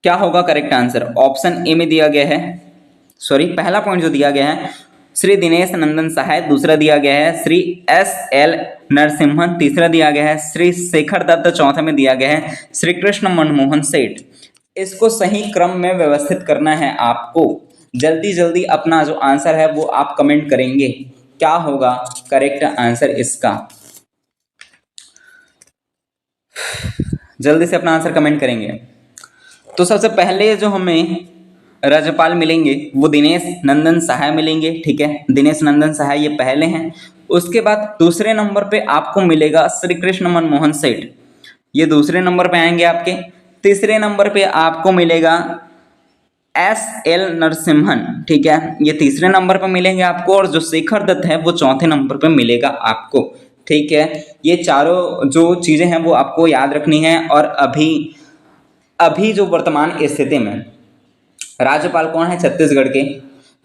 A: क्या होगा करेक्ट आंसर? ऑप्शन ए में दिया गया है, पहला पॉइंट जो दिया गया है श्री दिनेश नंदन सहाय, दूसरा दिया गया है श्री एस.एल. नरसिम्हन, तीसरा दिया गया है श्री शेखर दत्त, चौथा में दिया गया है श्री कृष्ण मनमोहन सेठ। इसको सही क्रम में व्यवस्थित करना है आपको। जल्दी जल्दी अपना जो आंसर है वो आप कमेंट करेंगे, क्या होगा करेक्ट आंसर इसका? जल्दी से अपना आंसर कमेंट करेंगे। तो सबसे पहले जो हमें राज्यपाल मिलेंगे वो दिनेश नंदन सहाय मिलेंगे। ठीक है, दिनेश नंदन सहाय ये पहले हैं। उसके बाद दूसरे नंबर पे आपको मिलेगा श्री कृष्ण मनमोहन सेठ, ये दूसरे नंबर पे आएंगे आपके। तीसरे नंबर पे आपको मिलेगा एस.एल. नरसिम्हन। ठीक है, ये तीसरे नंबर पे मिलेंगे आपको, और जो शेखर दत्त है वो चौथे नंबर पे मिलेगा आपको। ठीक है, ये चारों जो चीजें हैं वो आपको याद रखनी है। और अभी जो वर्तमान स्थिति में राज्यपाल कौन है छत्तीसगढ़ के?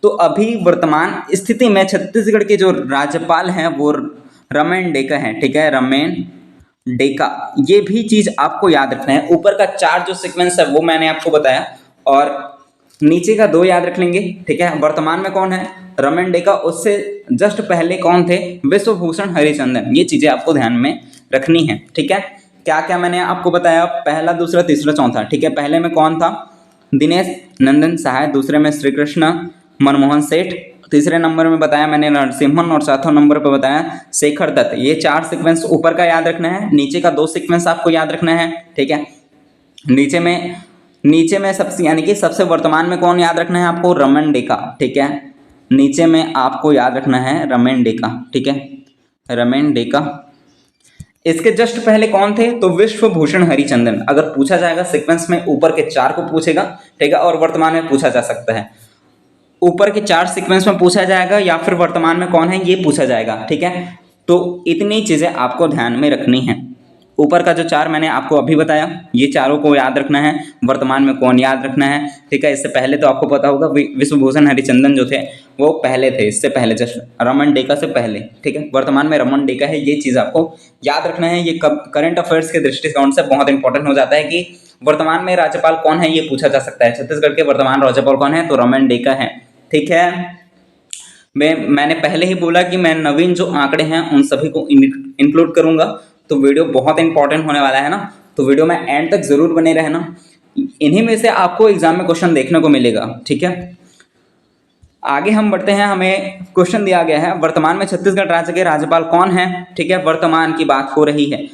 A: तो अभी वर्तमान स्थिति में छत्तीसगढ़ के जो राज्यपाल हैं वो रमेन डेका हैं। ठीक है, रमेन डेका, ये भी चीज आपको याद रखना है। ऊपर का चार जो सीक्वेंस है वो मैंने आपको बताया, और नीचे का 2 याद रख लेंगे, ठीक है। वर्तमान में कौन है? रमन डेका। उससे जस्ट पहले कौन थे? विश्वभूषण हरिचंदन। ये चीजें आपको ध्यान में रखनी है, ठीक है। क्या क्या मैंने आपको बताया? पहला, दूसरा, तीसरा, चौथा, ठीक है। पहले में कौन था? दिनेश नंदन सहाय। दूसरे में श्री कृष्ण मनमोहन सेठ। तीसरे नंबर में बताया मैंने नरसिम्हन, और चौथा नंबर पर बताया शेखर दत्त। ये 4 सीक्वेंस ऊपर का याद रखना है, नीचे का 2 सीक्वेंस आपको याद रखना है, ठीक है। नीचे में सबसे यानी कि सबसे वर्तमान में कौन याद रखना है आपको? रमन डेका, ठीक है। नीचे में आपको याद रखना है रमन डेका, ठीक है, रमन डेका। इसके जस्ट पहले कौन थे? तो विश्वभूषण हरिचंदन। अगर पूछा जाएगा सीक्वेंस में ऊपर के 4 को पूछेगा, ठीक है, और वर्तमान में पूछा जा सकता है। ऊपर के 4 सीक्वेंस में पूछा जाएगा या फिर वर्तमान में कौन है ये पूछा जाएगा, ठीक है। तो इतनी चीजें आपको ध्यान में रखनी है। ऊपर का जो 4 मैंने आपको अभी बताया, ये चारों को याद रखना है। वर्तमान में कौन याद रखना है, ठीक है। इससे पहले तो आपको पता होगा विश्वभूषण हरिचंदन जो थे वो पहले थे, इससे पहले जस्ट रमन डेका से पहले, ठीक है। वर्तमान में रमन डेका है, ये चीज़ आपको याद रखना है। ये करंट अफेयर्स के दृष्टिकोण से बहुत इंपॉर्टेंट हो जाता है कि वर्तमान में राज्यपाल कौन है, ये पूछा जा सकता है। छत्तीसगढ़ के वर्तमान राज्यपाल कौन है? तो रमन डेका है, ठीक है। मैंने पहले ही बोला कि मैं नवीन जो आंकड़े हैं उन सभी को इंक्लूड करूंगा, तो वीडियो बहुत इंपॉर्टेंट होने वाला है ना। तो वीडियो में एंड तक जरूर बने रहना, इन्हीं में से आपको एग्जाम में क्वेश्चन देखने को मिलेगा, ठीक है। आगे हम बढ़ते हैं। हमें क्वेश्चन दिया गया है, वर्तमान में छत्तीसगढ़ राज्य के राज्यपाल कौन है, ठीक है। वर्तमान की बात हो रही है।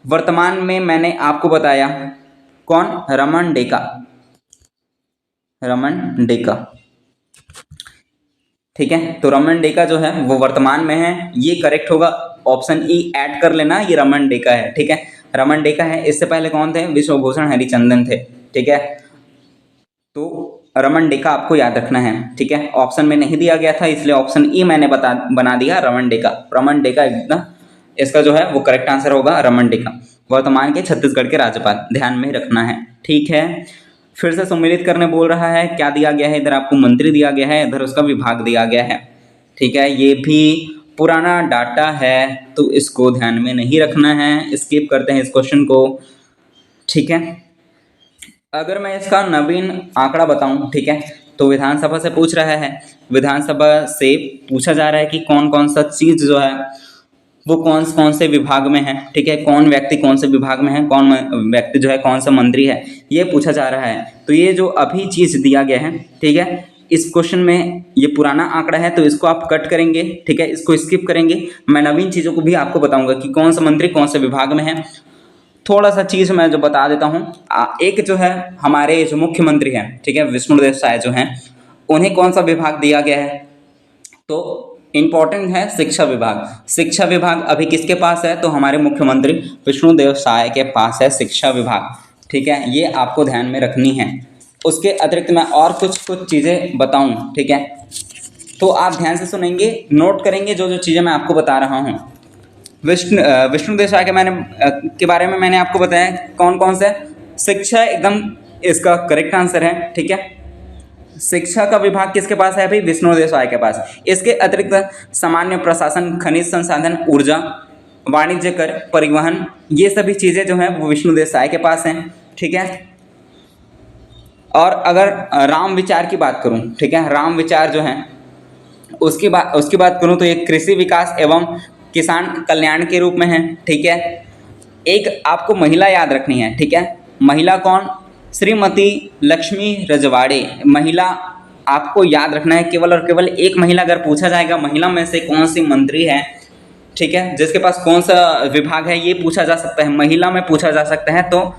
A: वर्तमान में मैंने आपको बताया कौन? रमन डेका, रमन डेका, ठीक है। तो रमन डेका जो है वो वर्तमान में है, ये करेक्ट होगा। ऑप्शन ई ऐड कर लेना, ये रमन डेका है, ठीक है। रमन डेका है। इससे पहले कौन थे? विश्वभूषण हरिचंदन थे, ठीक है। तो रमन डेका आपको याद रखना है, ठीक है। ऑप्शन में नहीं दिया गया था इसलिए ऑप्शन ई मैंने बना दिया, रमन डेका। रमन डेका एकदम इसका जो है वो करेक्ट आंसर होगा, रमन डेका। वर्तमान के छत्तीसगढ़ के राज्यपाल, ध्यान में रखना है, ठीक है। फिर से सम्मिलित करने बोल रहा है। क्या दिया गया है? इधर आपको मंत्री दिया गया है, इधर उसका विभाग दिया गया है, ठीक है। ये भी पुराना डाटा है तो इसको ध्यान में नहीं रखना है, स्किप करते हैं इस क्वेश्चन को, ठीक है। अगर मैं इसका नवीन आंकड़ा बताऊं, ठीक है, तो विधानसभा से पूछ रहा है। विधानसभा से पूछा जा रहा है कि कौन कौन सा चीज जो है वो कौन से विभाग में है, ठीक है। कौन व्यक्ति कौन से विभाग में है, कौन व्यक्ति जो है कौन सा मंत्री है, ये पूछा जा रहा है। तो ये जो अभी चीज दिया गया है, ठीक है, इस क्वेश्चन में ये पुराना आंकड़ा है तो इसको आप कट करेंगे, ठीक है, इसको स्किप करेंगे। मैं नवीन चीज़ों को भी आपको बताऊंगा कि कौन सा मंत्री कौन से विभाग में है। थोड़ा सा चीज़ मैं जो बता देता हूँ, एक जो है हमारे जो मुख्यमंत्री हैं, ठीक है, विष्णुदेव साय जो हैं, उन्हें कौन सा विभाग दिया गया है? तो इंपॉर्टेंट है शिक्षा विभाग। शिक्षा विभाग अभी किसके पास है? तो हमारे मुख्यमंत्री विष्णुदेव साय के पास है शिक्षा विभाग, ठीक है। ये आपको ध्यान में रखनी है। उसके अतिरिक्त मैं और कुछ चीज़ें बताऊं, ठीक है, तो आप ध्यान से सुनेंगे, नोट करेंगे जो जो चीज़ें मैं आपको बता रहा हूं। विष्णुदेव साय के बारे में मैंने आपको बताया कौन कौन से। शिक्षा एकदम इसका करेक्ट आंसर है, ठीक है। शिक्षा का विभाग किसके पास है? अभी विष्णुदेव साय के पास। इसके अतिरिक्त सामान्य प्रशासन, खनिज संसाधन, ऊर्जा, वाणिज्य कर, परिवहन, ये सभी चीज़ें जो हैं वो विष्णुदेव साय के पास हैं, ठीक है। और अगर राम विचार की बात करूं, ठीक है, राम विचार जो है उसकी बात करूं तो ये कृषि विकास एवं किसान कल्याण के रूप में है, ठीक है। एक आपको महिला याद रखनी है, ठीक है। महिला कौन? श्रीमती लक्ष्मी रजवाड़े। महिला आपको याद रखना है, केवल और केवल एक महिला। अगर पूछा जाएगा महिला में से कौन सी मंत्री है, ठीक है, जिसके पास कौन सा विभाग है, ये पूछा जा सकता है, महिला में पूछा जा सकता है, तो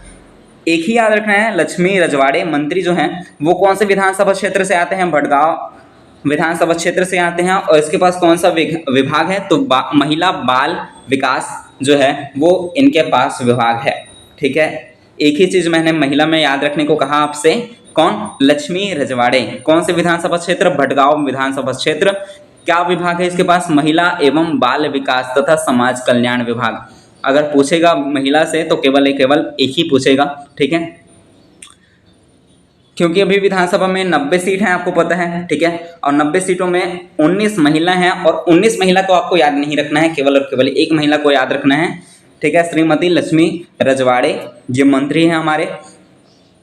A: एक ही याद रखना है, लक्ष्मी रजवाड़े। मंत्री जो हैं वो कौन से विधानसभा क्षेत्र से आते हैं? भटगांव विधानसभा क्षेत्र से आते हैं। और इसके पास कौन सा विभाग है? तो महिला बाल विकास जो है वो इनके पास विभाग है, ठीक है। एक ही चीज़ मैंने महिला में याद रखने को कहा आपसे, कौन? लक्ष्मी रजवाड़े। कौन से विधानसभा क्षेत्र? भटगांव विधानसभा क्षेत्र। क्या विभाग है इसके पास? महिला एवं बाल विकास तथा समाज कल्याण विभाग। अगर पूछेगा महिला से तो केवल एक ही पूछेगा, ठीक है, क्योंकि अभी विधानसभा में 90 सीट हैं, आपको पता है, ठीक है। और 90 सीटों में 19 महिला हैं, और 19 महिला को आपको याद नहीं रखना है, केवल और केवल एक महिला को याद रखना है, ठीक है, श्रीमती लक्ष्मी रजवाड़े। ये मंत्री हैं हमारे,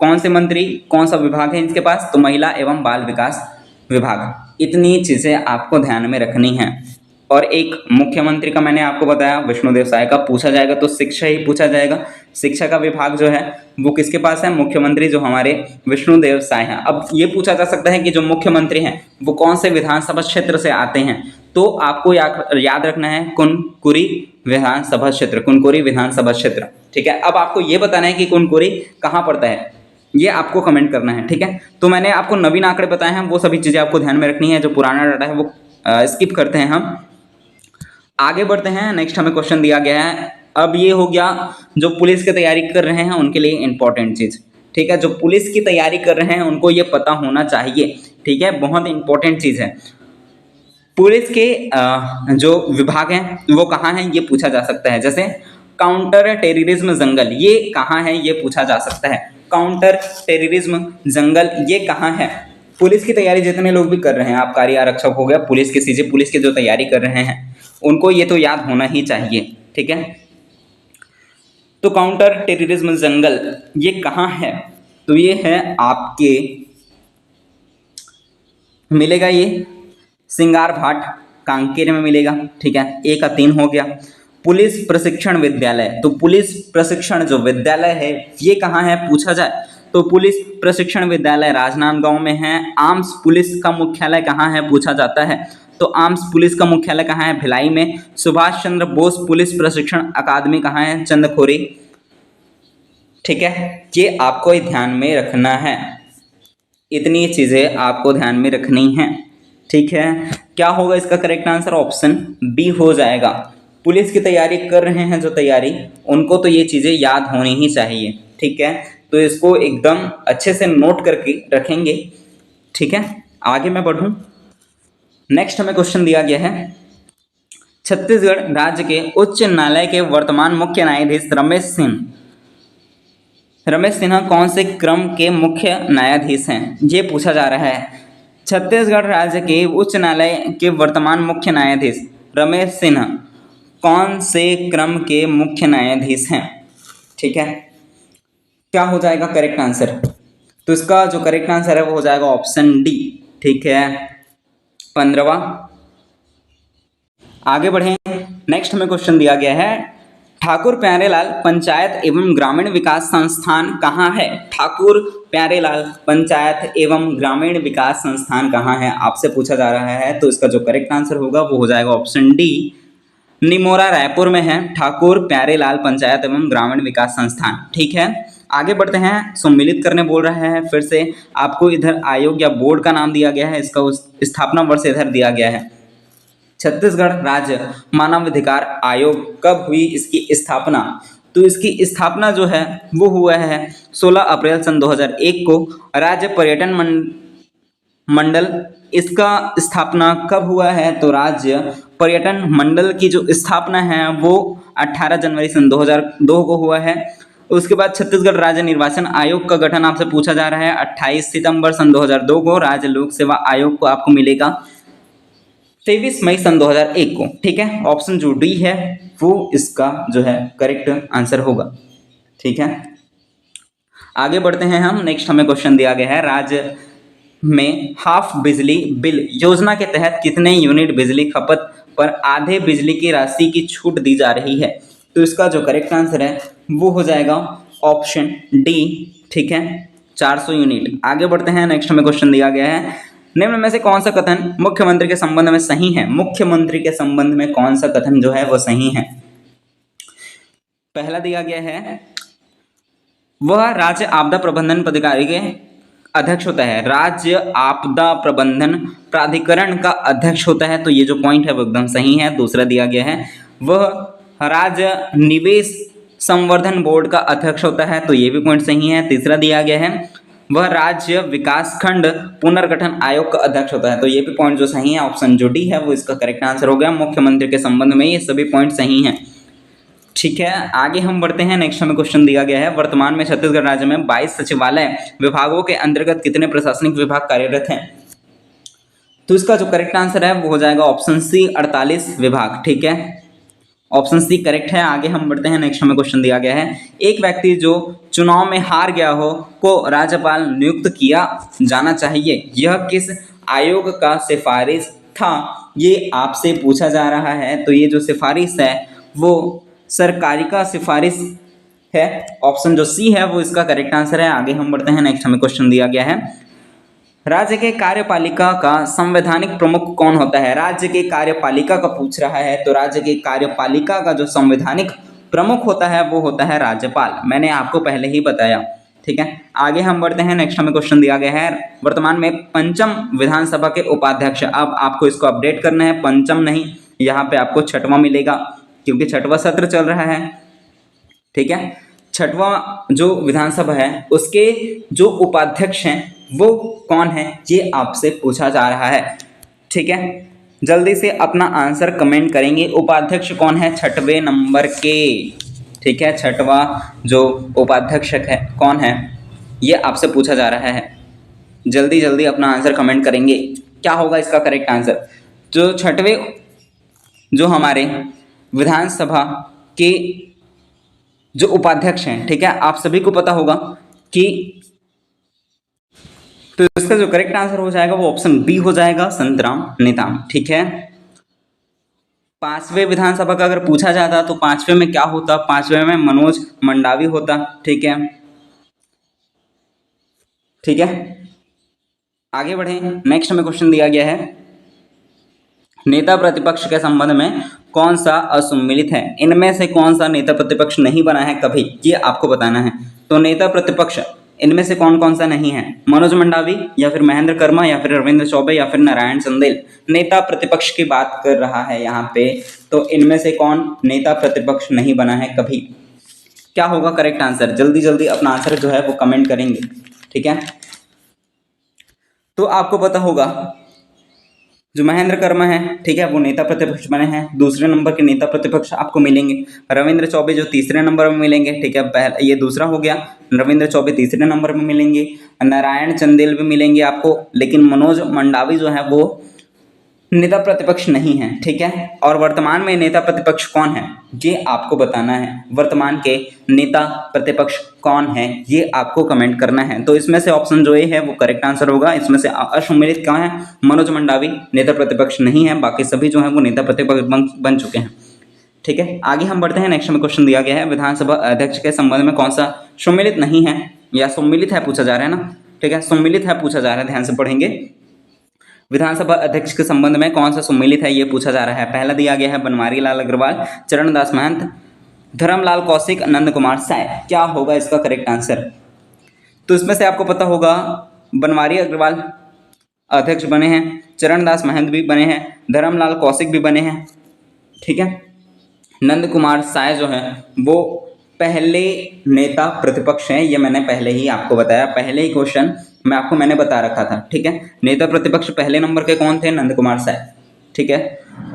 A: कौन से मंत्री, कौन सा विभाग है इनके पास, तो महिला एवं बाल विकास विभाग। इतनी चीज़ें आपको ध्यान में रखनी है। और एक मुख्यमंत्री का मैंने आपको बताया, विष्णुदेव साय का पूछा जाएगा तो शिक्षा ही पूछा जाएगा। शिक्षा का विभाग जो है वो किसके पास है, मुख्यमंत्री जो हमारे विष्णुदेव साय हैं। अब ये पूछा जा सकता है कि जो मुख्यमंत्री हैं वो कौन से विधानसभा क्षेत्र से आते हैं, तो आपको याद रखना है कुनकुरी विधानसभा क्षेत्र, कुनकुरी विधानसभा क्षेत्र। ठीक है, अब आपको ये बताना है कि कुनकुरी कहाँ पड़ता है, ये आपको कमेंट करना है। ठीक है, तो मैंने आपको नवीन आंकड़े बताए हैं, वो सभी चीज़ें आपको ध्यान में रखनी है। जो पुराना डाटा है वो स्किप करते हैं हम, आगे बढ़ते हैं। नेक्स्ट हमें क्वेश्चन दिया गया है। अब ये हो गया जो पुलिस की तैयारी कर रहे हैं उनके लिए इंपॉर्टेंट चीज़। ठीक है, जो पुलिस की तैयारी कर रहे हैं उनको ये पता होना चाहिए। ठीक है, बहुत इंपॉर्टेंट चीज़ है। पुलिस के जो विभाग हैं वो कहाँ हैं ये पूछा जा सकता है। जैसे काउंटर टेररिज्म जंगल, ये कहाँ है ये पूछा जा सकता है। काउंटर टेररिज्म जंगल ये कहाँ है। पुलिस की तैयारी जितने लोग भी कर रहे हैं, आबकारी आरक्षक हो गया, पुलिस के सीजे, पुलिस की जो तैयारी कर रहे हैं उनको ये तो याद होना ही चाहिए। ठीक है, तो काउंटर टेररिज्म जंगल ये कहाँ है, तो ये है आपके, मिलेगा ये सिंगार घाट कांकेर में मिलेगा। ठीक है, 1 का 3 हो गया। पुलिस प्रशिक्षण विद्यालय, तो पुलिस प्रशिक्षण जो विद्यालय है ये कहाँ है पूछा जाए तो पुलिस प्रशिक्षण विद्यालय राजनांदगांव में है। आर्म्स पुलिस का मुख्यालय कहाँ है पूछा जाता है, तो आर्म्स पुलिस का मुख्यालय कहाँ है, भिलाई में। सुभाष चंद्र बोस पुलिस प्रशिक्षण अकादमी कहाँ है, चंदखोरी। ठीक है, ये आपको ध्यान में रखना है, इतनी चीज़ें आपको ध्यान में रखनी है। ठीक है, क्या होगा इसका करेक्ट आंसर, ऑप्शन बी हो जाएगा। पुलिस की तैयारी कर रहे हैं जो तैयारी, उनको तो ये चीज़ें याद होनी ही चाहिए। ठीक है, तो इसको एकदम अच्छे से नोट करके रखेंगे। ठीक है, आगे मैं बढ़ूं। नेक्स्ट हमें क्वेश्चन दिया गया है, छत्तीसगढ़ राज्य के उच्च न्यायालय के वर्तमान मुख्य न्यायाधीश रमेश सिन्हा कौन से क्रम के मुख्य न्यायाधीश हैं, ये पूछा जा रहा है। छत्तीसगढ़ राज्य के उच्च न्यायालय के वर्तमान मुख्य न्यायाधीश रमेश सिन्हा कौन से क्रम के मुख्य न्यायाधीश हैं। ठीक है, क्या हो जाएगा करेक्ट आंसर, तो इसका जो करेक्ट आंसर है वो हो जाएगा ऑप्शन डी। ठीक है, 15वां। आगे बढ़ें, नेक्स्ट हमें क्वेश्चन दिया गया है, ठाकुर प्यारेलाल पंचायत एवं ग्रामीण विकास संस्थान कहाँ है। ठाकुर प्यारेलाल पंचायत एवं ग्रामीण विकास संस्थान कहाँ है, आपसे पूछा जा रहा है। तो इसका जो करेक्ट आंसर होगा वो हो जाएगा ऑप्शन डी, निमोरा रायपुर में है ठाकुर प्यारेलाल पंचायत एवं ग्रामीण विकास संस्थान। ठीक है, आगे बढ़ते हैं। सम्मिलित करने बोल रहा है फिर से, आपको इधर आयोग या बोर्ड का नाम दिया गया है, इसका स्थापना वर्ष इधर दिया गया है। छत्तीसगढ़ राज्य मानवाधिकार आयोग कब हुई इसकी स्थापना, तो इसकी स्थापना जो है वो हुआ है 16 अप्रैल सन 2001 को। राज्य पर्यटन मंडल, इसका स्थापना कब हुआ है, तो राज्य पर्यटन मंडल की जो स्थापना है वो 18 जनवरी सन 2002 को हुआ है। उसके बाद छत्तीसगढ़ राज्य निर्वाचन आयोग का गठन आपसे पूछा जा रहा है 28 सितंबर सन 2002 को। राज्य लोक सेवा आयोग को आपको मिलेगा 23 मई सन 2001 को। ठीक है, ऑप्शन जो डी है वो इसका जो है करेक्ट आंसर होगा। ठीक है, आगे बढ़ते हैं हम। नेक्स्ट हमें क्वेश्चन दिया गया है, राज्य में हाफ बिजली बिल योजना के तहत कितने यूनिट बिजली खपत पर आधे बिजली की राशि की छूट दी जा रही है, तो इसका जो करेक्ट आंसर है वो हो जाएगा ऑप्शन डी। ठीक है, 400 यूनिट। आगे बढ़ते हैं, नेक्स्ट हमें क्वेश्चन दिया गया है, निम्न में से कौन सा कथन मुख्यमंत्री के संबंध में सही है। मुख्यमंत्री के संबंध में कौन सा कथन जो है वो सही है। पहला दिया गया है, वह राज्य आपदा प्रबंधन प्राधिकारी के अध्यक्ष होता है। राज्य आपदा प्रबंधन प्राधिकरण का अध्यक्ष होता है, तो ये जो पॉइंट है वो एकदम सही है। दूसरा दिया गया है, वह राज्य निवेश संवर्धन बोर्ड का अध्यक्ष होता है, तो ये भी पॉइंट सही है। तीसरा दिया गया है, वह राज्य विकासखंड पुनर्गठन आयोग का अध्यक्ष होता है, तो ये भी पॉइंट जो सही है ऑप्शन जो डी है वो इसका करेक्ट आंसर हो गया। मुख्यमंत्री के संबंध में ये सभी पॉइंट सही हैं। ठीक है, आगे हम बढ़ते हैं। नेक्स्ट हमें क्वेश्चन दिया गया है, वर्तमान में छत्तीसगढ़ राज्य में 22 सचिवालय विभागों के अंतर्गत कितने प्रशासनिक विभाग कार्यरत हैं, तो इसका जो करेक्ट आंसर है वो हो जाएगा ऑप्शन सी 48 विभाग। ठीक है, ऑप्शन सी करेक्ट है। आगे हम बढ़ते हैं, नेक्स्ट हमें क्वेश्चन दिया गया है, एक व्यक्ति जो चुनाव में हार गया हो को राज्यपाल नियुक्त किया जाना चाहिए, यह किस आयोग का सिफारिश था, ये आपसे पूछा जा रहा है। तो ये जो सिफारिश है वो सरकारी का सिफारिश है। ऑप्शन जो सी है वो इसका करेक्ट आंसर है। आगे हम बढ़ते हैं, नेक्स्ट हमें क्वेश्चन दिया गया है, राज्य के कार्यपालिका का संवैधानिक प्रमुख कौन होता है। राज्य के कार्यपालिका का पूछ रहा है, तो राज्य के कार्यपालिका का जो संवैधानिक प्रमुख होता है वो होता है राज्यपाल। मैंने आपको पहले ही बताया, ठीक है। आगे हम बढ़ते हैं, नेक्स्ट हमें क्वेश्चन दिया गया है, वर्तमान में पंचम विधानसभा के उपाध्यक्ष। अब आपको इसको अपडेट करना है, पंचम नहीं, यहाँ पे आपको छठवां मिलेगा क्योंकि छठवां सत्र चल रहा है, ठीक है। छठवां जो विधानसभा है उसके जो उपाध्यक्ष हैं वो कौन है, ये आपसे पूछा जा रहा है, ठीक है। जल्दी से अपना आंसर कमेंट करेंगे, उपाध्यक्ष कौन है छठवें नंबर के, ठीक है। छठवां जो उपाध्यक्ष है कौन है, ये आपसे पूछा जा रहा है। जल्दी जल्दी अपना आंसर कमेंट करेंगे, क्या होगा इसका करेक्ट आंसर। जो छठवें जो हमारे विधानसभा के जो उपाध्यक्ष हैं, ठीक है, आप सभी को पता होगा कि, तो इसका जो करेक्ट आंसर हो जाएगा वो ऑप्शन बी हो जाएगा, संतराम नेताम, ठीक है। पांचवें विधानसभा का अगर पूछा जाता तो पांचवें में क्या होता, पांचवें में मनोज मंडावी होता, ठीक है, ठीक है। आगे बढ़े, नेक्स्ट हमें क्वेश्चन दिया गया है, नेता प्रतिपक्ष के संबंध में कौन सा असुम्मिलित है, इनमें से कौन सा नेता प्रतिपक्ष नहीं बना है कभी, ये आपको बताना है। तो नेता प्रतिपक्ष इनमें से कौन कौन सा नहीं है, मनोज मंडावी या फिर महेंद्र कर्मा या फिर रविंद्र चौबे या फिर नारायण चंदेल। नेता प्रतिपक्ष की बात कर रहा है यहाँ पे, तो इनमें से कौन नेता प्रतिपक्ष नहीं बना है कभी, क्या होगा करेक्ट आंसर। जल्दी जल्दी अपना आंसर जो है वो कमेंट करेंगे, ठीक है। तो आपको पता होगा जो महेंद्र कर्मा है, ठीक है, वो नेता प्रतिपक्ष बने हैं, दूसरे नंबर के नेता प्रतिपक्ष आपको मिलेंगे रविंद्र चौबे जो तीसरे नंबर में मिलेंगे, ठीक है, पहला ये दूसरा हो गया, रविंद्र चौबे तीसरे नंबर में मिलेंगे, नारायण चंदेल भी मिलेंगे आपको, लेकिन मनोज मंडावी जो है वो नेता प्रतिपक्ष नहीं है, ठीक है। और वर्तमान में नेता प्रतिपक्ष कौन है ये आपको बताना है, वर्तमान के नेता प्रतिपक्ष कौन है ये आपको कमेंट करना है। तो इसमें से ऑप्शन जो ए है वो करेक्ट आंसर होगा। इसमें से असुम्मिलित क्या है, मनोज मंडावी नेता प्रतिपक्ष नहीं है, बाकी सभी जो है वो नेता प्रतिपक्ष बन चुके हैं, ठीक है। आगे हम बढ़ते हैं, नेक्स्ट में क्वेश्चन दिया गया है, विधानसभा अध्यक्ष के संबंध में कौन सा सुम्मिलित नहीं है या सुम्मिलित है पूछा जा रहा है ना, ठीक है, सुम्मिलित है पूछा जा रहा है, ध्यान से पढ़ेंगे। विधानसभा अध्यक्ष के संबंध में कौन सा सुम्मिलित है ये पूछा जा रहा है। पहला दिया गया है बनवारी लाल अग्रवाल, चरणदास महंत, धर्मलाल कौशिक, नंद कुमार साय। क्या होगा इसका करेक्ट आंसर। तो इसमें से आपको पता होगा बनवारी अग्रवाल अध्यक्ष बने हैं, चरणदास महंत भी बने हैं, धर्मलाल कौशिक भी बने हैं, ठीक है। नंद कुमार साय जो है वो पहले नेता प्रतिपक्ष हैं, ये मैंने पहले ही आपको बताया, पहले ही क्वेश्चन में आपको मैंने बता रखा था, ठीक है। नेता प्रतिपक्ष पहले नंबर के कौन थे, नंद कुमार साय, ठीक है।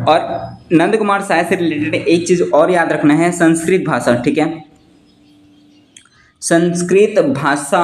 A: और नंद कुमार साय से रिलेटेड एक चीज और याद रखना है, संस्कृत भाषा, ठीक है, संस्कृत भाषा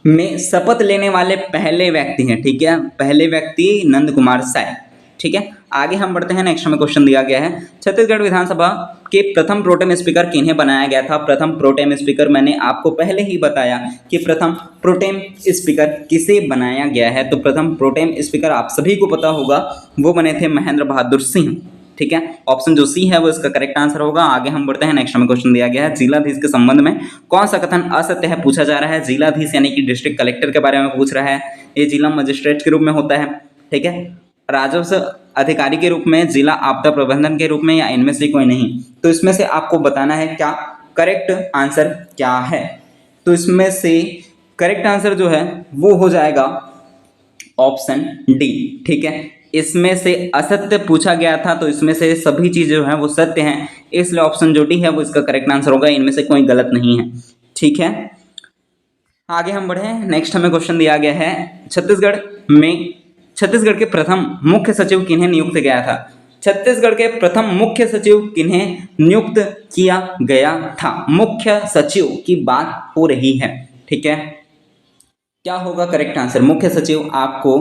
A: में शपथ लेने वाले पहले व्यक्ति हैं, ठीक है, पहले व्यक्ति नंद कुमार साय, ठीक है। आगे हम बढ़ते हैं, नेक्स्ट में क्वेश्चन दिया गया है, छत्तीसगढ़ विधानसभा के प्रथम प्रोटेम स्पीकर किन्हें बनाया गया था। प्रथम प्रोटेम स्पीकर मैंने आपको पहले ही बताया कि प्रथम प्रोटेम स्पीकर किसे बनाया गया है। तो प्रथम प्रोटेम स्पीकर आप सभी को पता होगा वो बने थे महेंद्र बहादुर सिंह, ठीक है। ऑप्शन जो सी है वो इसका करेक्ट आंसर होगा। आगे हम बढ़ते हैं, नेक्स्ट में क्वेश्चन दिया गया है, जिलाधीश के संबंध में कौन सा कथन असत्य है पूछा जा रहा है। जिलाधीश यानी कि डिस्ट्रिक्ट कलेक्टर के बारे में पूछ रहा है, ये जिला मजिस्ट्रेट के रूप में होता है, ठीक है, राजस्व अधिकारी के रूप में, जिला आपदा प्रबंधन के रूप में, या इनमें से कोई नहीं। तो इसमें से आपको बताना है क्या करेक्ट आंसर क्या है। तो इसमें से करेक्ट आंसर जो है वो हो जाएगा ऑप्शन डी, ठीक है। इसमें से असत्य पूछा गया था, तो इसमें से सभी चीजें जो है वो सत्य हैं, इसलिए ऑप्शन जो डी है वो इसका करेक्ट आंसर होगा, इनमें से कोई गलत नहीं है, ठीक है। आगे हम बढ़े, नेक्स्ट हमें क्वेश्चन दिया गया है, छत्तीसगढ़ के प्रथम मुख्य सचिव किन्हें नियुक्त गया था। छत्तीसगढ़ के प्रथम मुख्य सचिव किन्हें नियुक्त किया गया था। मुख्य सचिव की बात हो रही है, ठीक है। क्या होगा करेक्ट आंसर, मुख्य सचिव आपको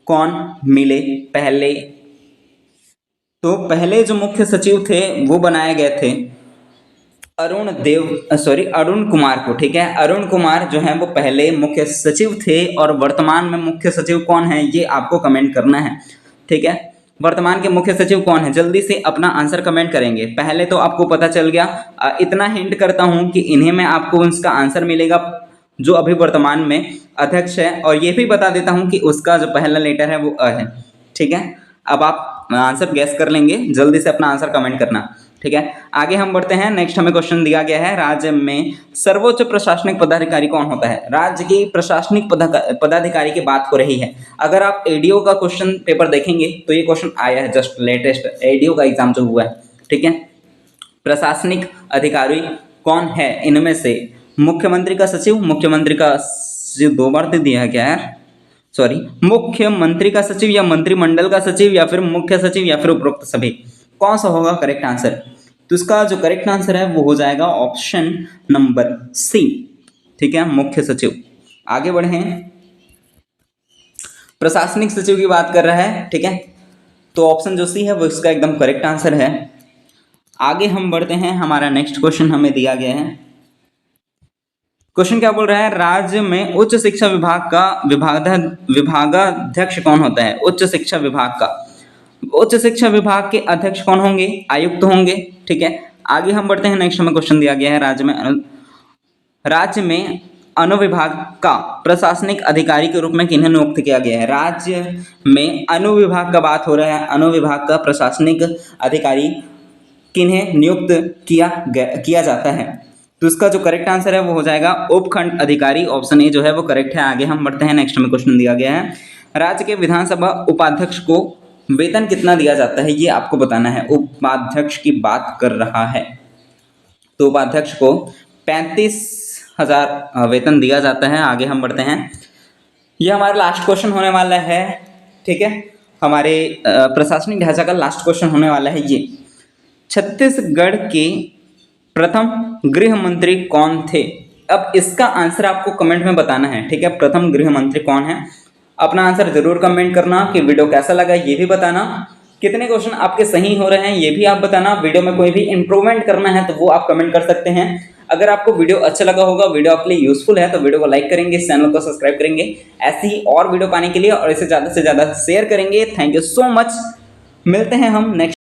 A: कौन मिले पहले। तो पहले जो मुख्य सचिव थे वो बनाए गए थे अरुण कुमार को। ठीक है, अरुण कुमार जो है वो पहले मुख्य सचिव थे, और वर्तमान में मुख्य सचिव कौन है ये आपको कमेंट करना है। ठीक है, वर्तमान के मुख्य सचिव कौन है, जल्दी से अपना आंसर कमेंट करेंगे। पहले तो आपको पता चल गया, इतना हिंट करता हूं कि इन्हें में आपको उसका आंसर मिलेगा जो अभी वर्तमान में अध्यक्ष है, और ये भी बता देता हूं कि उसका जो पहला लेटर है वो अ है। ठीक है, अब आप आंसर गैस कर लेंगे, जल्दी से अपना आंसर कमेंट करना। ठीक है, आगे हम बढ़ते हैं। नेक्स्ट हमें क्वेश्चन दिया गया है, राज्य में सर्वोच्च प्रशासनिक पदाधिकारी कौन होता है। राज्य की प्रशासनिक पदाधिकारी की बात हो रही है। अगर आप एडीओ का क्वेश्चन पेपर देखेंगे तो ये क्वेश्चन आया है, जस्ट लेटेस्ट एडीओ का एग्जाम जो हुआ है। ठीक है, प्रशासनिक अधिकारी कौन है इनमें से, मुख्यमंत्री का सचिव, मुख्यमंत्री का सचिव 2 बार दे दिया है क्या यार, सॉरी, मुख्यमंत्री का सचिव या मंत्रिमंडल का सचिव या फिर मुख्य सचिव या फिर उपरोक्त सभी, कौन सा होगा करेक्ट आंसर। तो इसका जो करेक्ट आंसर है वो हो जाएगा ऑप्शन नंबर सी। ठीक है, मुख्य सचिव। आगे बढ़े, प्रशासनिक सचिव की बात कर रहा है। ठीक है, तो ऑप्शन जो सी है वो इसका एकदम करेक्ट आंसर है। आगे हम बढ़ते हैं, हमारा नेक्स्ट क्वेश्चन हमें दिया गया है। क्वेश्चन क्या बोल रहा है, राज्य में उच्च शिक्षा विभाग का विभागाध्यक्ष कौन होता है। उच्च शिक्षा विभाग का, उच्च शिक्षा विभाग के अध्यक्ष कौन होंगे, आयुक्त होंगे। ठीक है, आगे हम बढ़ते हैं। नेक्स्ट हमें क्वेश्चन दिया गया है, राज्य में अनुविभाग का प्रशासनिक अधिकारी के रूप में किन्हें नियुक्त किया गया है। राज्य में अनुविभाग का बात हो रहा है, अनुविभाग का प्रशासनिक अधिकारी किन्हें नियुक्त किया जाता है। तो इसका जो करेक्ट आंसर है वो हो जाएगा उपखंड अधिकारी, ऑप्शन ए जो है वो करेक्ट है। आगे हम बढ़ते हैं। नेक्स्ट हमें क्वेश्चन दिया गया है, राज्य के विधानसभा उपाध्यक्ष को वेतन कितना दिया जाता है ये आपको बताना है। उपाध्यक्ष की बात कर रहा है, तो उपाध्यक्ष को 35,000 वेतन दिया जाता है। आगे हम बढ़ते हैं, ये हमारा लास्ट क्वेश्चन होने वाला है। ठीक है, हमारे प्रशासनिक ढांचा का लास्ट क्वेश्चन होने वाला है ये, छत्तीसगढ़ के प्रथम गृह मंत्री कौन थे। अब इसका आंसर आपको कमेंट में बताना है। ठीक है, प्रथम गृह मंत्री कौन है, अपना आंसर जरूर कमेंट करना। कि वीडियो कैसा लगा ये भी बताना, कितने क्वेश्चन आपके सही हो रहे हैं ये भी आप बताना। वीडियो में कोई भी इंप्रूवमेंट करना है तो वो आप कमेंट कर सकते हैं। अगर आपको वीडियो अच्छा लगा होगा, वीडियो आपके लिए यूजफुल है, तो वीडियो को लाइक करेंगे, चैनल को सब्सक्राइब करेंगे ऐसी ही और वीडियो पाने के लिए, और इसे ज़्यादा से ज़्यादा शेयर करेंगे। थैंक यू सो मच, मिलते हैं हम नेक्स्ट